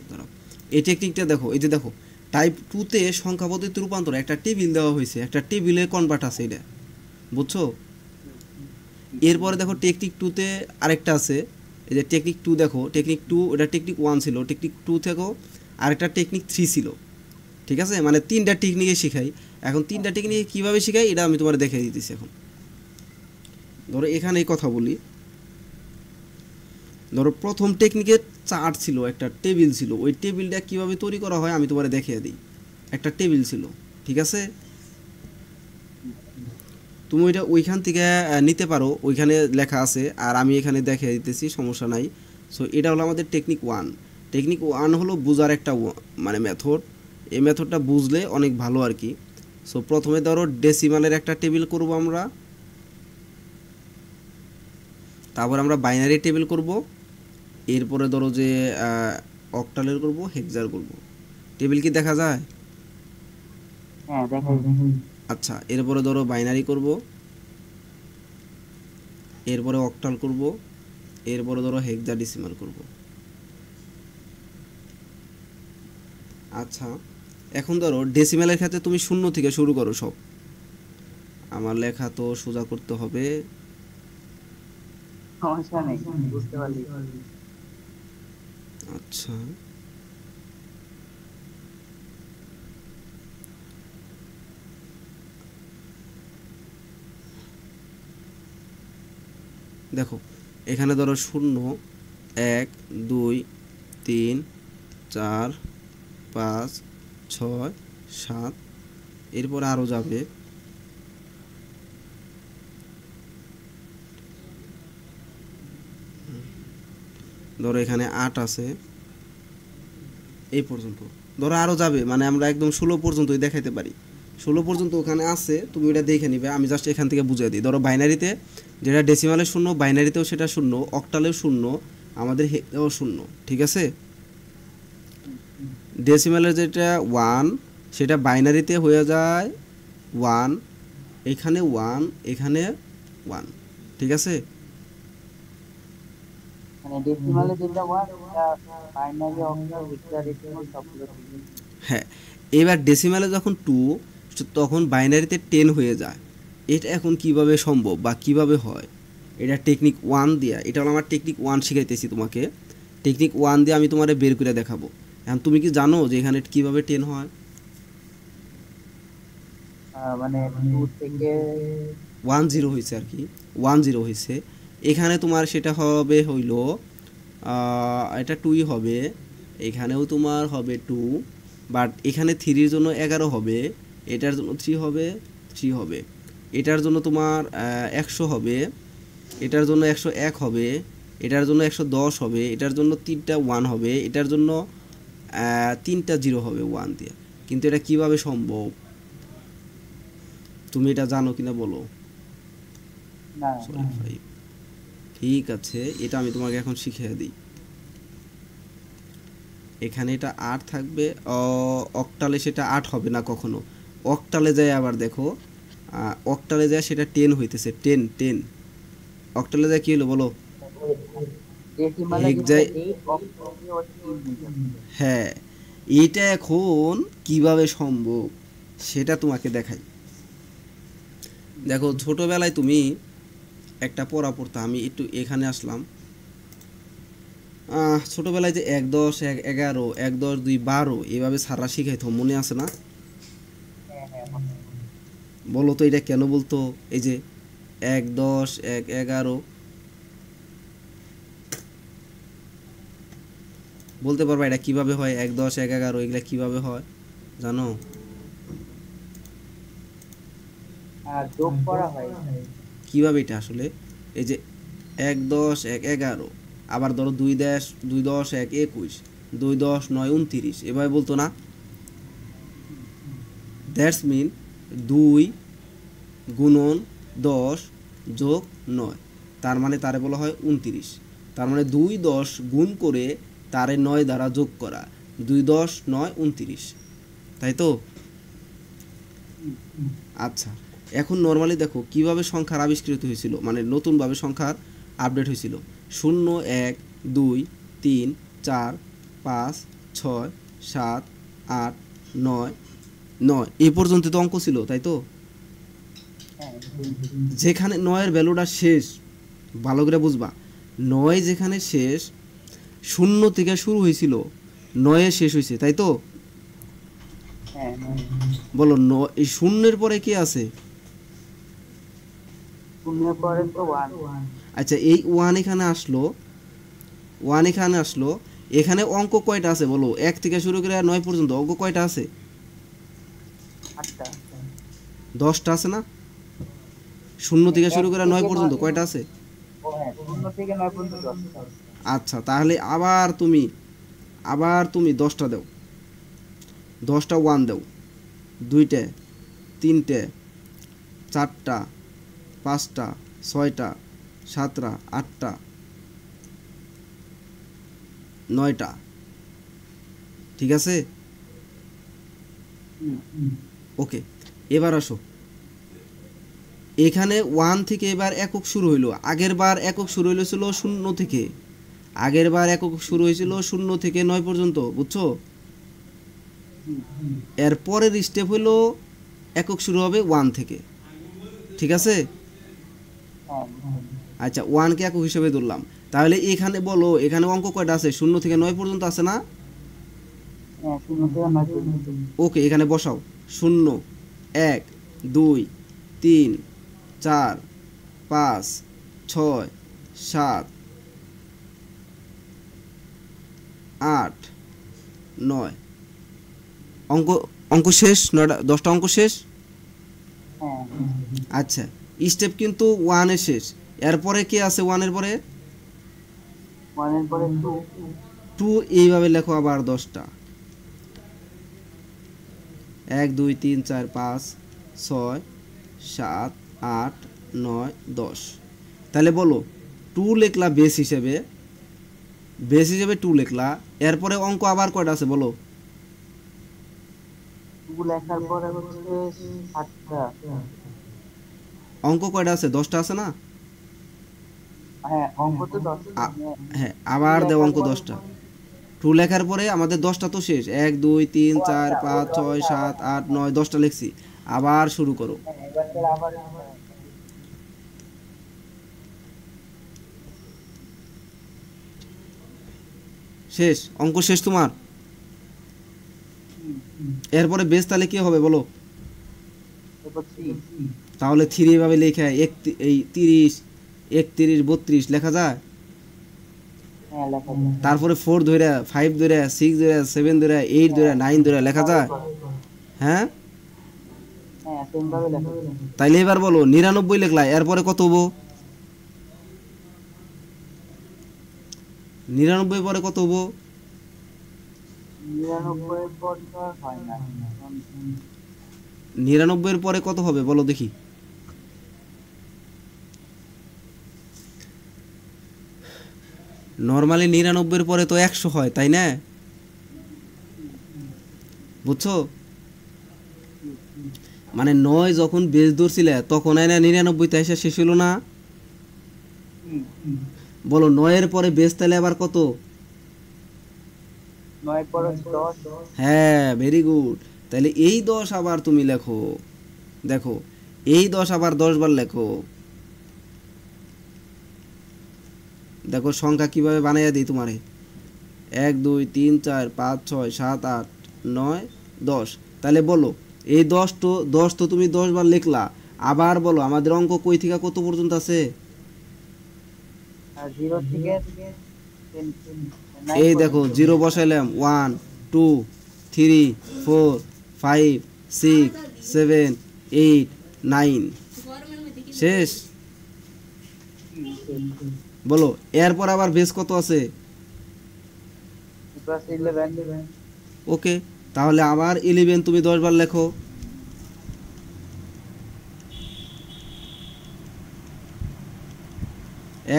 দাঁড়াও, এই টেকনিকটা দেখো, এই যে দেখো, টাইপ টুতে সংখ্যা পদ্ধতি রূপান্তর একটা টেবিল দেওয়া হয়েছে, একটা টেবিলে কনভার্ট আছে এটা, বুঝছো? এরপরে দেখো টেকনিক টুতে আরেকটা আছে, এই যে টেকনিক টু দেখো, টেকনিক টু এটা টেকনিক ওয়ান ছিল, টেকনিক টু থেকেও আরেকটা টেকনিক থ্রি ছিল, ঠিক আছে? মানে তিনটা টেকনিকে শেখাই। এখন তিনটা টেকনিকে কীভাবে শেখাই এটা আমি তোমার দেখিয়ে দিতেছি। এখন ধরো এখানে কথা বলি, ধরো প্রথম টেকনিকের চার্ট ছিল, একটা টেবিল ছিল, ওই টেবিলটা কীভাবে তৈরি করা হয় আমি তোমার দেখিয়ে দিই। একটা টেবিল ছিল, ঠিক আছে? তুমি ওইটা ওইখান থেকে নিতে পারো, ওইখানে লেখা আছে, আর আমি এখানে দেখিয়ে দিতেছি, সমস্যা নাই। সো এটা হলো আমাদের টেকনিক ওয়ান। টেকনিক ওয়ান হলো বোঝার একটা মানে মেথড, এই মেথডটা বুঝলে অনেক ভালো আর কি। সো প্রথমে ধরো ডেসিমালের একটা টেবিল করব আমরা, তারপর আমরা বাইনারি টেবিল করব, এরপরে ধরো যে অক্টালের করব, হেক্সার করব। টেবিল কি দেখা যায়? হ্যাঁ দেখাই। আচ্ছা, এরপরে ধরো বাইনারি করব, এরপরে অক্টাল করব, এরপরে ধরো হেক্সাডেসিমাল করব। আচ্ছা, এখন ধরো ডেসিমালের ক্ষেত্রে তুমি শূন্য থেকে শুরু করো সব। আমার লেখা তো সোজা করতে হবে। সমস্যা নেই, বুঝতে পারলি। আচ্ছা, দেখো এখানে ধরো শূন্য, এক, দুই, তিন, চার, পাঁচ, ছয়, সাত, এরপর আরও যাবে। ধরো এখানে আট আছে, এই পর্যন্ত। ধরো আরও যাবে, মানে আমরা একদম 16 পর্যন্তই দেখাইতে পারি। 16 পর্যন্ত ওখানে আছে, তুমি ওটা দেখে নিবে, আমি জাস্ট এখান থেকে বুঝিয়ে দিই। ধরো বাইনারিতে যেটা ডেসিমালে শূন্য, বাইনারিতেও সেটা শূন্য, অক্টালেও শূন্য, আমাদের হেক্সাও শূন্য, ঠিক আছে? ডেসিমালের যেটা ওয়ান, সেটা বাইনারিতে হয়ে যায় ওয়ান, এখানে ওয়ান, এখানে ওয়ান, ঠিক আছে? মানে ডেসিমালে যেটা ওয়ান, ওটা বাইনারি, অক্টাল, হেক্সাডেসিমাল সবগুলো ঠিক। হ্যাঁ, এবার ডেসিমালে যখন টু, তখন বাইনারিতে 10 হয়ে যায়। এটা এখন কিভাবে সম্ভব বা কিভাবে হয়, এটা টেকনিক ওয়ান দিয়া, এটা হলো আমার টেকনিক ওয়ান শিখাইতেছি তোমাকে। টেকনিক ওয়ান দিয়ে আমি তোমারে বের করে দেখাবো। এখন তুমি কি জানো যে এখানে কিভাবে 10 হয়? মানে টু থেকে 10 হয়েছে আর কি, 10 হয়েছে। এখানে তোমার সেটা হবে হইল, এটা টুই হবে, এখানেও তোমার হবে টু, বাট এখানে থ্রির জন্য 11 হবে, এটার জন্য থ্রি হবে, থ্রি হবে, এটার জন্য তোমার 100 হবে, এটার জন্য 101 হবে, এটার জন্য 110 হবে, এটার জন্য তিনটা ওয়ান হবে, এটার জন্য তিনটা জিরো হবে ওয়ান দিয়ে। কিন্তু এটা কিভাবে সম্ভব, তুমি এটা জানো কিনা বলো? না। সরি 5, ঠিক আছে, এটা আমি তোমাকে এখন শিখিয়ে দিই। এখানে এটা 8 থাকবে, অক্টালে সেটা 8 হবে না কখনো। অক্টালে যায় আবার দেখো, অক্টালে যায় সেটা 10 হইতেছে, 10 10। অক্টালে যায় কি হলো বলো? ডেসিমালে হেক যেটা যায়, 8, অক্টালে ওটা 3 হয়ে যাবে। হ্যাঁ। এটা এখন কিভাবে সম্ভব, সেটা তোমাকে দেখাই। দেখো ছোটবেলায় তুমি একটা পড়া পড়তা, আমি একটু এখানে আসলাম। ছোটবেলায় যে 1 10 1 11 1 10 2 12 এভাবে স্যাররা শিখাইতো, মনে আছে না? হ্যাঁ হ্যাঁ বলো তো এটা কেন বলতো? এই যে 1 10 1 11 বলতে পারবা এটা কিভাবে হয়? 1 10 1 11 এগুলা কিভাবে হয় জানো? যোগ করা হয়। কিভাবে এটা আসলে? এই যে 1 10 1 11, আবার ধরো 2 10 2 10 1 21, 2 10 9 29, এভাবে বলতো না? দ্যাটস মিন 2 গুণন 10 যোগ 9, তার মানে তারে বলা হয় 29। তার মানে 2 10 গুণ করে তারে 9 দ্বারা যোগ করা, 2 10 9 29, তাই তো? আচ্ছা, এখন নর্মালি দেখো কিভাবে সংখ্যার আবিষ্কৃত হয়েছিল, মানে নতুনভাবে সংখ্যার আপডেট হয়েছিল। 0 1 2 3 4 5 6 7 8 9 9 এই পর্যন্ত তো অঙ্ক ছিল, তাই তো? হ্যাঁ যেখানে 9-এর ভ্যালুটা শেষ, ভালো করে বুঝবা, 9 যেখানে শেষ, 0 থেকে শুরু হয়েছিল, 9-এ শেষ হয়েছে, তাই তো? হ্যাঁ বলো এই শূন্যের পরে কি আছে? শূন্যের পরে তো ওয়ান। আচ্ছা, এই 1 এখানে আসলো, 1 এখানে আসলো, এখানে অঙ্ক কয়টা আছে বলো? 1 থেকে শুরু করে 9 পর্যন্ত অঙ্ক কয়টা আছে? 8টা। 10টা আছে না? 0 থেকে শুরু এক করে 9 থেকে পর্যন্ত কয়টা আছে? ও হ্যাঁ, 0 থেকে 9 পর্যন্ত 10টা। আচ্ছা, তাহলে আবার তুমি 10টা দাও, 10টা 1 দাও, 2টে, 3টে, 4টা, 5টা, 6টা, 7টা, 8টা, 9টা, ঠিক আছে? ওকে, এবার আসো, এখানে 1 থেকে এবার একক শুরু হইলো, আগের বার একক শুরু হইলো 0 থেকে, আগের বার একক শুরু হয়েছিল 0 থেকে 9 পর্যন্ত, বুঝছো? এর পরের স্টেপ হইলো একক শুরু হবে 1 থেকে, ঠিক আছে? হ্যাঁ আচ্ছা, 1 কে একক হিসেবে ধরলাম, তাহলে এখানে বলো এখানে অঙ্ক কয়টা আছে? 0 থেকে 9 পর্যন্ত আছে না? হ্যাঁ 0 থেকে 9 পর্যন্ত। ওকে, এখানে বসাও, 0 1 2 3 4 5 6 7 8 9, অঙ্ক অঙ্ক শেষ, 9টা 10টা অঙ্ক শেষ। হ্যাঁ আচ্ছা, স্টেপ কিন্তু 1 এ শেষ, এরপরে কি আছে 1 এর পরে? 1 এর পরে 2। 2 এইভাবে লেখো আবার 10টা, 1 2 3 4 5 6 7 8 9 10, তাহলে বলো 2 লিখলা বেস হিসেবে, 2 লিখলা, এরপরে অঙ্ক আবার কয়টা আছে বলো? 2 লেখার পরে হচ্ছে 7টা। অঙ্ক কয়টা আছে? 10টা আছে না? হ্যাঁ অঙ্ক তো 10টা। আ- হ্যাঁ, আবার দেও অঙ্ক 10টা। 2 লেখার পরে আমাদের 10টা তো শেষ, 1 2 3 4 5 6 7 8 9 10টা লিখছি, আবার শুরু করো। হ্যাঁ এবার তাহলে আবার শেষ, অঙ্ক শেষ তোমার। এরপরে বেস তাহলে কি হবে বলো? এরপর 3। তাহলে 3 এভাবে লেখা এই 30 31 32 লেখা যায়। হ্যাঁ লেখা যায়। তারপরে 4 ধরে, 5 ধরে, 6 ধরে, 7 ধরে, 8 ধরে, 9 ধরে লেখা যায়। হ্যাঁ, হ্যাঁ সেম ভাবে লেখা যায়। তাইলে এবার বলো 99 লেখলা, এরপরে কত হবো? 99 পরে কত হবো? 99 এর পর তো আর হয় না। 99 এর পরে কত হবে বলো দেখি? নর্মালি 99 এর পরে তো 100 হয়, তাই না? বুঝছো? মানে 9 যখন বেস ধরছিলে তখন আইনা 99 তে এসে শেষ হলো না? বলো 9 এর পরে বেস তাহলে আবার কত? 9 এর পর হচ্ছে 10। হ্যাঁ, ভেরি গুড। তাহলে এই 10 আবার তুমি লেখো, দেখো এই 10 আবার 10 বার লেখো। দেখো সংখ্যা কিভাবে বানাইয়া দিই তোমারে, 1 2 3 4 5 6 7 8 9 10। তাহলে বলো এই 10 তো তুমি 10 বার লিখলা, আবার বলো আমাদের অঙ্ক কই থেকে কত পর্যন্ত আছে? 0 থেকে 9 এই দেখো 0 বসাইলাম, 1 2 3 4 5 6 7 8 9, শেষ। বলো এরপর আবার বেস কত আছে? প্লাস 11। ওকে, তাহলে আবার 11 তুমি 10 বার লেখো।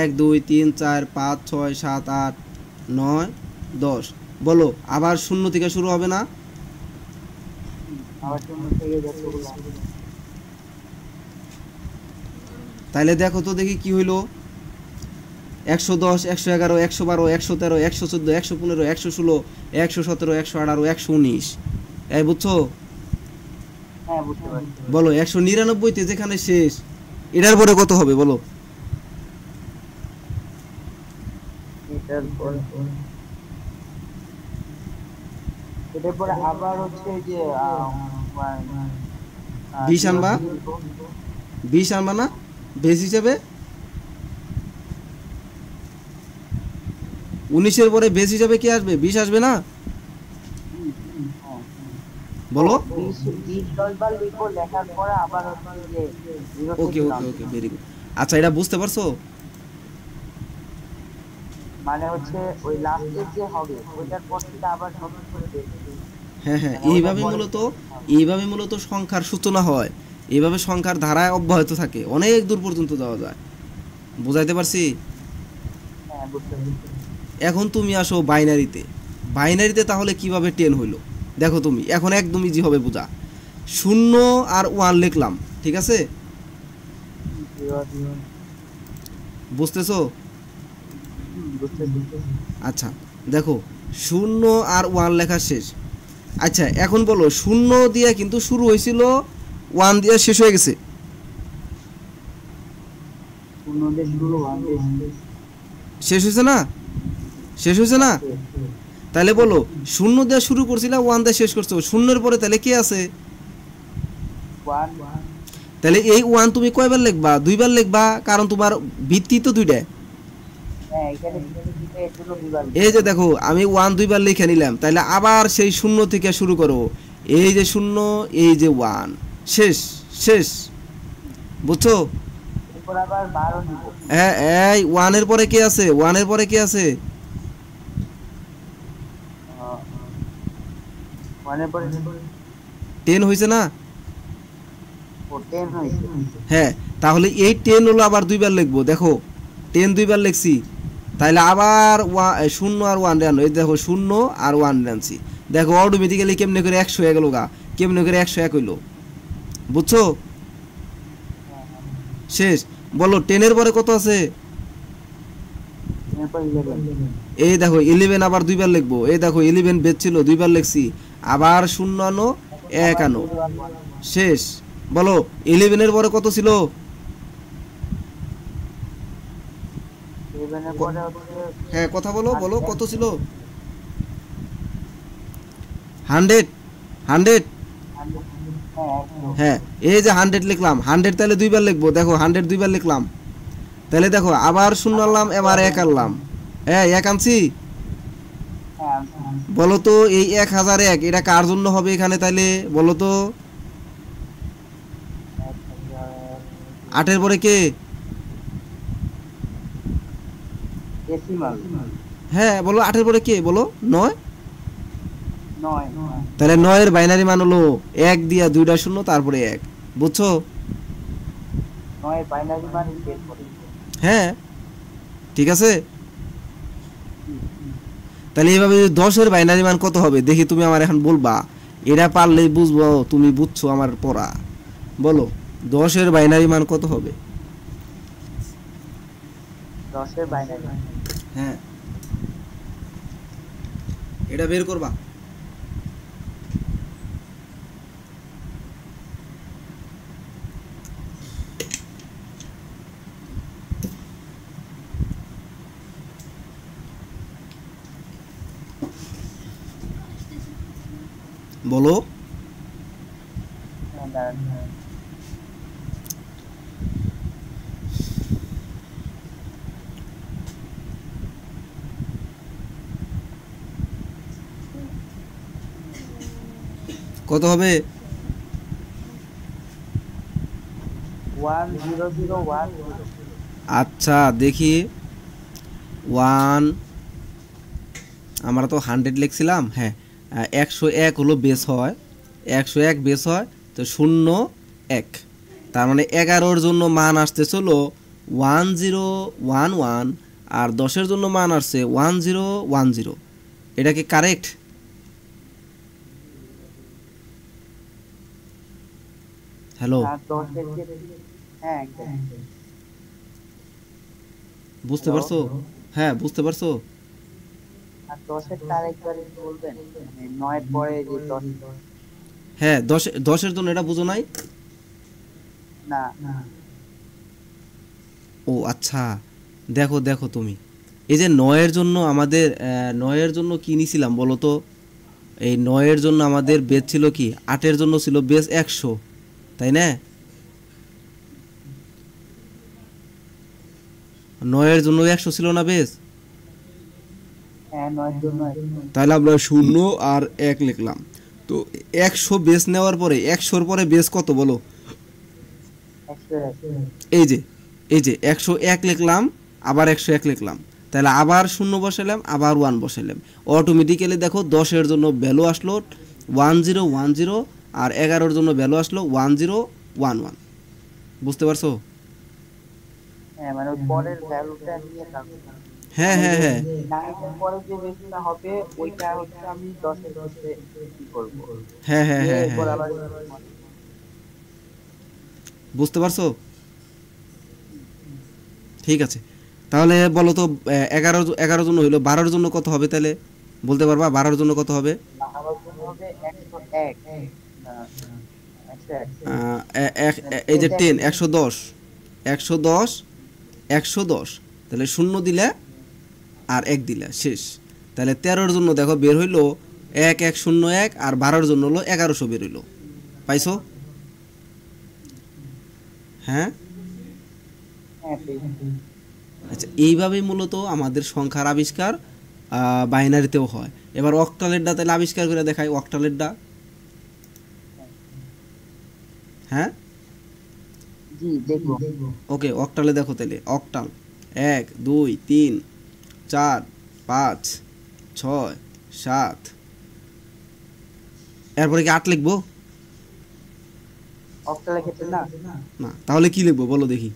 এক দুই তিন চার পাঁচ ছয় সাত আট নয় 10। বলো আবার শূন্য থেকে শুরু হবে না? আবার 0 থেকে যতগুলো তাহলে দেখো তো দেখি কি হইলো, 110 111 112 113 114 115 116 117 118 119। এই বুঝছো? হ্যাঁ বুঝতে পারছি। বলো 199 তে যেখানে শেষ, এটার পরে কত হবে বলো? এটার পরে আবার হচ্ছে যে 20 আনবা, 20 আনবা না বেস হিসেবে? 19-এর পরে বেস হিসাবে কি আসবে? 20 আসবে না? বলো। 20 বার লিখবো, লেখার পরে আবার হচ্ছে যে 0 ওকে থেকে ওকে ওকে, ভেরি গুড। আচ্ছা এটা বুঝতে পারছো? মানে হচ্ছে ওই লাস্টের যে হবে ওইটার পর থেকে আবার নতুন করে বের হবে। হ্যাঁ হ্যাঁ, মানে ওটা এইভাবে মূলত সংখ্যার সূচনা হয়, এইভাবে সংখ্যার ধারায় অব্যাহত থাকে, অনেক দূর পর্যন্ত যাওয়া যায়। বুঝাইতে পারছি? হ্যাঁ বুঝতে পারছি। এখন তুমি আসো বাইনারিতে। বাইনারিতে তাহলে কিভাবে 10 হইলো দেখো তুমি, এখন একদম ইজি হবে বোঝা। 0 আর 1 লিখলাম, ঠিক আছে? বুঝতেছো? আচ্ছা দেখো 0 আর 1 লেখা শেষ। আচ্ছা এখন বলো 0 দিয়ে কিন্তু শুরু হয়েছিল, 1 দিয়ে শেষ হয়ে গেছে। শেষ হয়েছে না? শেষ হয়েছে না? তাহলে বলো 0 দিয়ে শুরু করছিল, 1 দিয়ে শেষ করছো, 0-এর পরে তাহলে কি আছে? তাহলে এই 1 তুমি কয়বার লিখবা? 2 বার লিখবা, কারণ তোমার ভিত্তি তো দুইটা। এই যে দেখো আমি 1 2 বার লিখে নিলাম, তাহলে আবার সেই 0 থেকে শুরু করো, এই যে 0 এই যে 1, শেষ শেষ। বুঝছো? হ্যাঁ, এই 1 এর পরে কি আছে? 1 এর পরে কি আছে? 10 হইছে না? হ্যাঁ, তাহলে এই 10 হলো আবার 2 বার লিখবো। দেখো 10 2 বার লিখছি, তাহলে আবার 0 আর 1 রানো, এই দেখো 0 আর 1 রানছি। দেখো অটোমেটিক্যালি কেমনে করে 100 হয়ে গেল গা, কেমনে করে 101 হইলো। বুঝছো? শেষ। বলো 10 এর পরে কত আছে? এই দেখো 11 আবার 2 বার লিখবো। এই দেখো 11 বেদ ছিল, 2 বার লিখছি, আবার 0 আনো 1 আনো, শেষ। বলো 11 এর পরে কত ছিল? হ্যাঁ কথা বলো, বলো কত ছিল? 100 100। হ্যাঁ, এই যে 100 লিখলাম, 100 তাহলে 2 বার লিখবো। দেখো 100 2 বার লিখলাম, তাহলে দেখো আবার 0 আনলাম, এবার 1 আনলাম। হ্যাঁ 1 আনছি। বলো তো এই 1001 এটা কার জন্য হবে এখানে? তাইলে বলো তো 8 এর পরে কে? হ্যাঁ বলো 8 এর পরে কে? বলো 9। তাহলে 9 এর বাইনারি মান হলো 1 দিয়া 2টা 0 তারপরে 1। বুঝছো? হ্যাঁ ঠিক আছে। তাহলে এইভাবে 10 এর বাইনারি মান কত হবে দেখি তুমি আমার এখন বলবা, এটা পারলেই বুঝবো তুমি বুঝছো আমার পড়া। বলো 10 এর বাইনারি মান কত হবে? 10 এর বাইনারি, হ্যাঁ এটা বের করবা। বলো। দাঁড়ান। কত হবে? 10010। আচ্ছা দেখি, ওয়ান, আমরা তো 100 লিখছিলাম, হ্যাঁ। 101 হলো বেস হয়, 101 বেস হয়, তো 01, তার মানে 11-র জন্য মান আসতে চলো 1011, আর 10-এর জন্য মান আসছে 1010। এটা কি কারেক্ট? হ্যালো, আর 10-এর ক্ষেত্রে হ্যাঁ একদম। বুঝতে হ্যালো। পারছো? হ্যাঁ বুঝতে পারছো। আর 10-এর তার একবার একটু বলবেন, মানে 9-এর পরে যে 10। হ্যাঁ, 10-এর জন্য এটা বুঝো নাই? না। ও আচ্ছা, দেখো দেখো তুমি, এই যে 9-এর জন্য আমাদের 9-এর জন্য কি নিছিলাম বলো তো? এই 9-এর জন্য আমাদের বেস ছিল কি, 8-এর জন্য ছিল বেস 100, তাই না? 9-এর জন্য 100 ছিল না বেস? হ্যাঁ 9-এর জন্য 100। তাহলে আমরা 0 আর 1 লিখলাম। তো 100 বেস নেওয়ার পরে 100-র পরে বেস কত বলো? 101। এই যে, এই যে 101 লিখলাম, আবার 101 লিখলাম, তাহলে আবার 0 বসালাম, আবার 1 বসালাম, অটোমেটিক্যালি দেখো 10-এর জন্য ভ্যালু আসলো 1010, আর 11-এর জন্য ভ্যালু আসলো 1011। বুঝতে পারছো? হ্যাঁ মানে ওই পরের ভ্যালুটা নিয়ে থাকবে। হ্যাঁ মানে হ্যাঁ যে হ্যাঁ 9-এর পরে যে বেসটা হবে ওইটা হচ্ছে আমি 10-এর ক্ষেত্রে কি করব, হ্যাঁ হ্যাঁ দিয়ে হ্যাঁ এরপর হ্যাঁ, আবার বুঝতে পারছো? ঠিক আছে, তাহলে বলো তো, 11 জন্য হইলো, 12-এর জন্য কত হবে তাহলে? বলতে পারবা 12-এর জন্য কত হবে? আবার জন্য হবে 101। না, 101। এই যে 10, 10 110, 110, 110, তাহলে 0 দিলে আর 1 দিলে শেষ। তাহলে 13-এর জন্য দেখো বের হইলো 1101, আর 12-এর জন্য হলো 1100 বের হইলো। পাইছো? হ্যাঁ। হ্যাঁ পেয়েছি। আচ্ছা, এইভাবেই মূলত আমাদের সংখ্যার আবিষ্কার বাইনারিতেও হয়। এবার অক্টালেরটা তাহলে আবিষ্কার করে দেখাই, অক্টালেরটা। হ্যাঁ, জি দেখবো। ওকে, অক্টালে দেখো তাহলে, অক্টাল 1 2 3 4 5 6 7, এরপরে কি 8 লিখবো? অক্টালের ক্ষেত্রে না। না, তাহলে কি লিখবো বলো দেখি?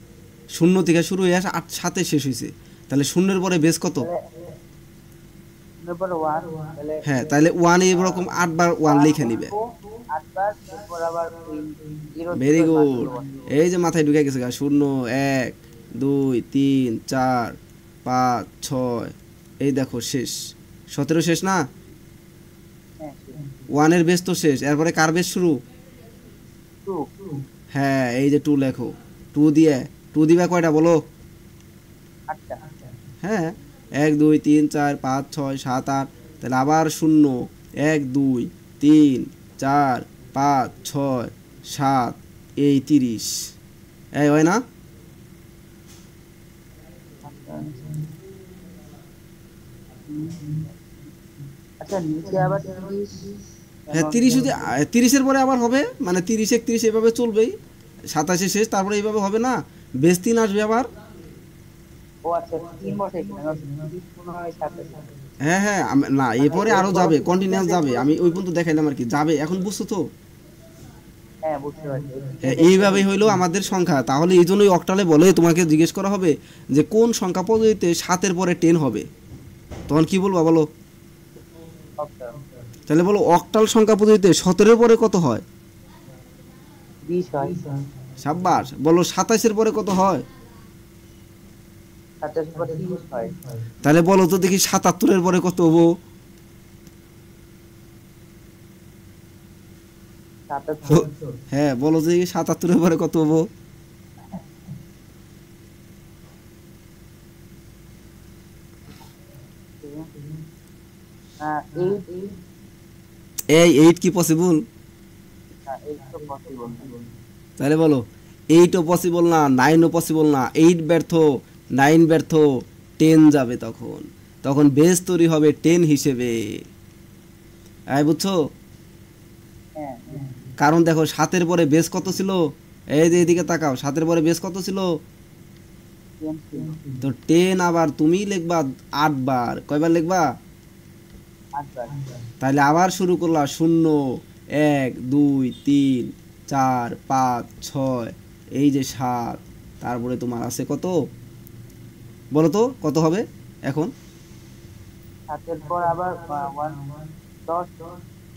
0 থেকে শুরু হয়ে আসে 8 7-এ শেষ হয়েছে, তাহলে 0-এর পরে বেস কত? তাহলে এরপর 1, তাহলে হ্যাঁ, তাহলে 1 এরকম 8 বার 1 1 লিখে নিবে। লিখবো 8 বার, এরপর আবার ওই 0 0 ভেরি এর গুড, মানগুলো বসাবো। এই যে মাথায় ঢুকে গেছে গা, 0 1 2 3 4 5 6, এই দেখো শেষ, 17 শেষ না? হ্যাঁ ঠিক। 1 এর বেস তো শেষ, এরপরে কার বেস শুরু? 2। হ্যাঁ, এই যে 2 লেখো, 2 দিয়ে, 2 দিবা কয়টা বলো? 8টা। হ্যাঁ, 1 2 3 4 5 6 7 8, তাহলে আবার 0 1 2 3 4 5 6 7, এই 30, এই হয় না? আচ্ছা। আচ্ছা নিচে আবার 30 কেন হ্যাঁ, 30 যদি 30-এর পরে আবার হবে, মানে 30 31 এভাবে চলবেই, 27-এ শেষ, তারপরে এইভাবে হবে না, বেশ 3 আসবে আবার। ও আচ্ছা 3 বসাইছেন, আমি ভাবছি 30 মনে হয় 27। হ্যাঁ হ্যাঁ, না, মানে এরপরে আরও এরপরে যাবে, তিন কন্টিনিউয়াস থেকে যাবে, দেখবো। আমি ওই পর্যন্ত দেখাইলাম আর কি, যাবে, এখন বুঝছো তো? হ্যাঁ বুঝতে পারছি, ওই তিনটে হ্যাঁ, দেখবো এইভাবেই দেখি। হইলো আমাদের সংখ্যা, তাহলে এই জন্যই অক্টালে বলে তোমাকে জিজ্ঞেস করা হবে যে কোন সংখ্যা পদ্ধতিতে 7-এর পরে 10 হবে, তখন কি বলবা বলো? আচ্ছা তাহলে বলো অক্টাল সংখ্যা পদ্ধতিতে 17-এর পরে কত হয়? 20 হয়। সাব্বাস, বলো 27-এর পরে কত হয়? 27 পর 30 হয়। তাহলে বলো তো দেখি 77-এর পরে কত হবো? 77। হ্যাঁ, বলো যে 77-এর পরে কত হবো? এইট। এই 8 কি পসিবল? না, এই তো পসিবল না। তাহলে বলো 8ও পসিবল না, 9ও পসিবল না। 8 ব্যর্থ, 9 ব্যর্থ, 10 যাবে তখন। তখন বেস তৈরি হবে 10 হিসেবে। বুঝছো? হ্যাঁ, কারণ দেখো 7-এর পরে বেস কত ছিল? এই যে এদিকে তাকাও, 7-এর পরে বেস কত ছিল? 10 ছিল। তো 10 আবার তুমি লিখবা 8 বার। কয়বার লিখবা? 8 বার। তাহলে আবার শুরু করলা 0, 1, 2, 3, 4, 5, 6, এই যে 7, তারপরে তোমার আছে কত বলো তো, কত হবে এখন? 7 এর পর আবার 10।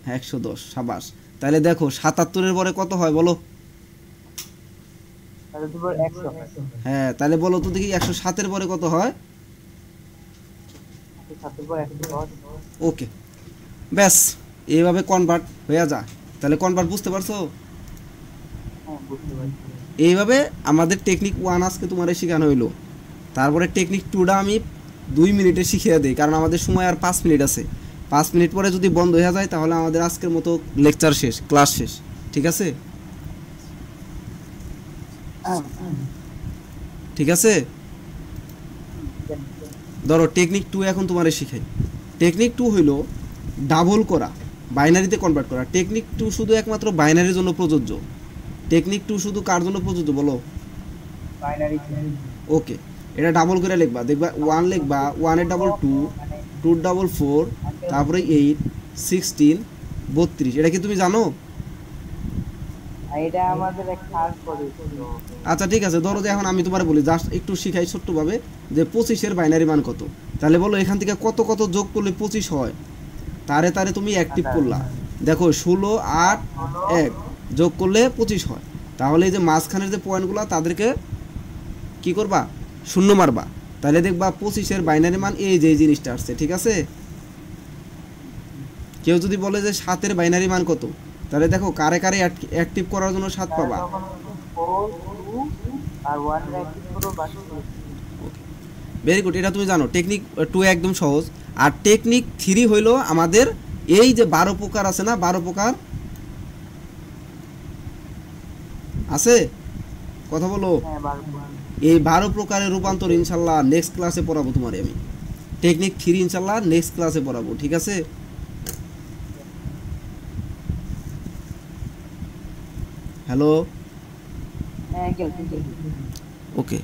110। সাবাস। তাহলে দেখো 77-এর পরে কত হয় বলো? তাহলে তো 100। হ্যাঁ, তাহলে বলো তো দেখি 107-এর পরে কত হয়? 7 এর পর 110। ওকে, ব্যাস, এইভাবে কনভার্ট হয়ে যায়। তাহলে কনভার্ট বুঝতে পারছো? হ্যাঁ, বুঝতে পারছি। এইভাবে আমাদের টেকনিক 1 আজকে তোমার শেখানো হইলো। তারপরে টেকনিক 2টা আমি 2 মিনিটে শিখিয়ে দিই, কারণ আমাদের সময় আর 5 মিনিট আছে। 5 মিনিট পরে যদি বন্ধ হয়ে যায় তাহলে আমাদের আজকের মতো লেকচার শেষ, ক্লাস শেষ। ঠিক আছে? ঠিক আছে, ধরো টেকনিক 2 এখন তোমারে শিখাই। টেকনিক 2 হইলো ডাবল করা, বাইনারিতে কনভার্ট করা। টেকনিক 2 শুধু একমাত্র বাইনারির জন্য প্রযোজ্য। টেকনিক 2 শুধু কার জন্য প্রযোজ্য বলো? বাইনারি। ওকে, এটা ডাবল করে লিখবা। দেখবা 1 লিখবা, 1 এর ডাবল 2, 2 এর ডাবল 4, তারপরে 8, 16, 32। এটা কি তুমি জানো? এটা আমাদের এক স্যার করেছিল। আচ্ছা ঠিক আছে, ধরো যে এখন আমি তোমার বলি, জাস্ট একটু শিখাই ছোট্টভাবে যে 25-এর বাইনারি মান কত। তাহলে বলো এখান থেকে কত কত যোগ করলে 25 হয়। তারে তারে তুমি অ্যাক্টিভ করলা। দেখো 16, 8, 1 যোগ করলে 25 হয়। তাহলে এই যে মাঝখানের যে পয়েন্টগুলো তাদেরকে কি করবা? শূন্য মারবা। তাহলে দেখবা 25-এর বাইনারি মান এই যে জিনিসটা আসছে। ঠিক আছে? কেউ যদি বলে যে 7-এর বাইনারি মান কত, তাহলে দেখো কারে কারে অ্যাক্টিভ করার জন্য 7 পাবা। 4, 2 আর 1 এর অ্যাক্টিভ করো বাকি। ভেরি গুড, এটা তুমি জানো। টেকনিক 2 একদম সহজ। আর টেকনিক 3 হইলো আমাদের এই যে 12 প্রকার আছে না, 12 প্রকার আছে, কথা বলো। হ্যাঁ, 12। এই 12 প্রকারের রূপান্তর ইনশাল্লাহ নেক্সট ক্লাসে পড়াবো তোমারে আমি। টেকনিক 3 ইনশাল্লাহ নেক্সট ক্লাসে পড়াবো। ঠিক আছে? হ্যালো, হ্যাঁ আঙ্কেল, ওকে।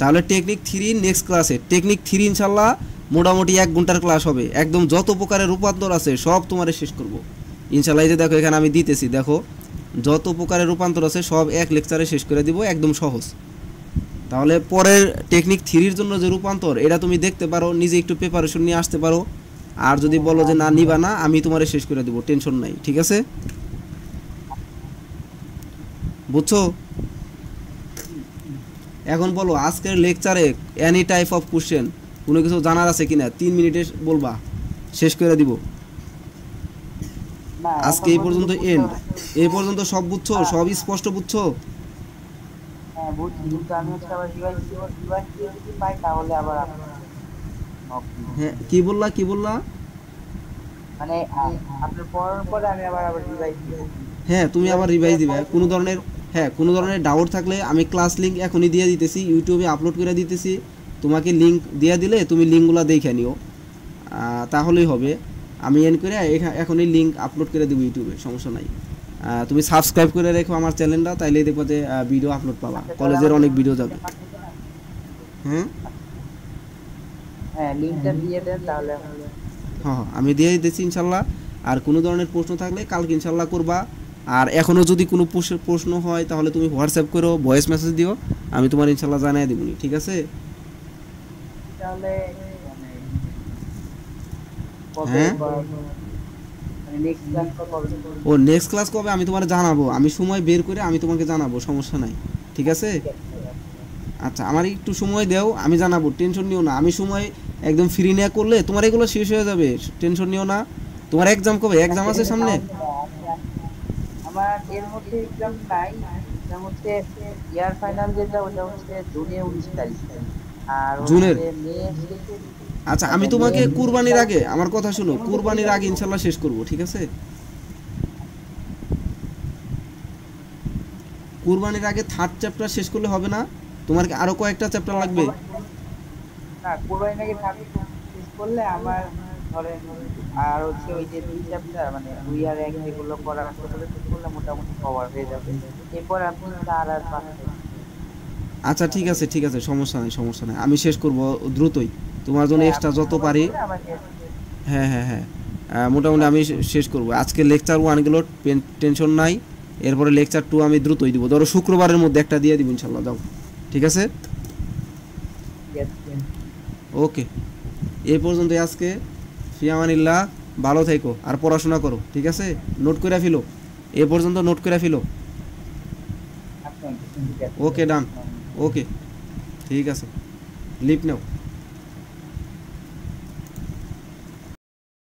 তাহলে টেকনিক 3 নেক্সট ক্লাসে। টেকনিক 3 ইনশাল্লাহ মোটামুটি 1 ঘন্টার ক্লাস হবে। একদম যত প্রকারের রূপান্তর আছে সব তোমারে শেষ করব ইনশাল্লাহ। এই যে দেখো এখানে আমি দিতেছি, দেখো যত প্রকারের রূপান্তর আছে সব এক লেকচারে শেষ করে দিব, একদম সহজ। তাহলে পরের টেকনিক 3-এর জন্য যে রূপান্তর, এটা তুমি দেখতে পারো, নিজে একটু প্রিপারেশন নিয়ে আসতে পারো। আর যদি বলো যে না নিবা না, আমি তোমারে শেষ করে দিব, টেনশন নাই। ঠিক আছে? বুঝছো? এখন বলো আজকের লেকচারে এনি টাইপ অফ কোশ্চেন কোনো কিছু জানার আছে কিনা? 3 মিনিটে বলবা, শেষ করে দিব। না আজকে এই পর্যন্ত এন্ড। এই পর্যন্ত সব বুঝছো? সব স্পষ্ট বুঝছো? হ্যাঁ বুঝছি, কিন্তু আমি হচ্ছে আবার রিভাইজ দিয়ে যদি পাই তাহলে আবার হ্যাঁ, কি বললা কি বললা? মানে আপনার পড়ার পরে আমি আবার রিভাইজ দিব। হ্যাঁ, তুমি আবার রিভাইজ দিবে কোনো ধরনের। হ্যাঁ, কোনো ধরনের ডাউট থাকলে আমি ক্লাস লিঙ্ক এখনই দিয়ে দিতেছি, ইউটিউবে আপলোড করে দিতেছি। তোমাকে লিঙ্ক দিয়ে দিলে তুমি লিঙ্কগুলো দেখে নিও, তাহলেই হবে। আমি এন করে এখনই লিঙ্ক আপলোড করে দেবো ইউটিউবে, সমস্যা নাই। তুমি সাবস্ক্রাইব করে রেখো আমার চ্যানেলটা, তাইলেই দেখবো যে ভিডিও আপলোড পাবা। কলেজের অনেক ভিডিও যাবে। হ্যাঁ হ্যাঁ, লিংকটা দিয়ে দেন তাহলে। হ্যাঁ হ্যাঁ, আমি দিয়ে দিতেছি ইনশাল্লাহ। আর কোনো ধরনের প্রশ্ন থাকলে কালকে ইনশাল্লাহ করবা। আর এখনও যদি কোনো প্রশ্ন হয় তাহলে তুমি হোয়াটসঅ্যাপ করো, ভয়েস মেসেজ দিও, আমি তোমার ইনশাল্লাহ জানিয়ে দেবনি। ঠিক আছে? তাহলে হ্যাঁ, নেক্সট ক্লাস কবে? ও নেক্সট ক্লাস কবে আমি তোমার জানাবো, আমি সময় বের করে আমি তোমাকে জানাবো, সমস্যা নাই। ঠিক আছে? আচ্ছা, আমার একটু সময় দাও, আমি জানাবো, টেনশন নিও না। আমি সময় একদম ফ্রি নিয়ে করলে তোমার এগুলো শেষ হয়ে যাবে, টেনশন নিও না। তোমার এক্সাম কবে? এক্সাম আছে সামনে? আমার এর মধ্যে এক্সাম নাই। এক্সাম হচ্ছে ইয়ার ফাইনাল, যেটা ওটা হচ্ছে জুনের 19 তারিখ। আর জুনের? হচ্ছে মে শেষে। আচ্ছা, আমি তোমাকে কুরবানির আগে, আমার কথা শুনো, কুরবানির আগে ইনশাল্লাহ শেষ করব। ঠিক আছে? কুরবানির আগে থার্ড চ্যাপ্টার শেষ করলে হবে না? তোমার কি আরো কয়েকটা চ্যাপ্টার লাগবে? না, কোরবানির আগে থার্ড শেষ করলে আমার ধরেন আর হচ্ছে ওই যে 2 চ্যাপ্টার মানে 2 আর 1 যেগুলো করার আছে ওগুলো শেষ করলে মোটামুটি কভার হয়ে যাবে। এরপর আপনি 4 আর 5 আচ্ছা ঠিক আছে, ঠিক আছে, সমস্যা নাই, সমস্যা নাই, আমি শেষ করব দ্রুতই, তোমার জন্য হ্যাঁ, এক্সট্রা আপনি যত সময় পারি। করে আমাকে হ্যাঁ হ্যাঁ হ্যাঁ, মোটামুটি আমি শেষ করব আজকে লেকচার ওয়ানগুলো, টেনশন নাই। এরপরে লেকচার টু আমি দ্রুতই দিব, ধরো শুক্রবারের মধ্যে একটা দিয়ে দিব ইনশাল্লাহ, যাও। ঠিক আছে, yes, ওকে, এই পর্যন্তই আজকে। ফিয়ামানিল্লাহ, ভালো থেকো আর পড়াশোনা করো, ঠিক আছে? নোট করে ফেলো, এ পর্যন্ত নোট করে ফেলো। আপনাকে ঠিক আছে। ওকে, ডান, ওকে, ঠিক আছে, লিভ নাও।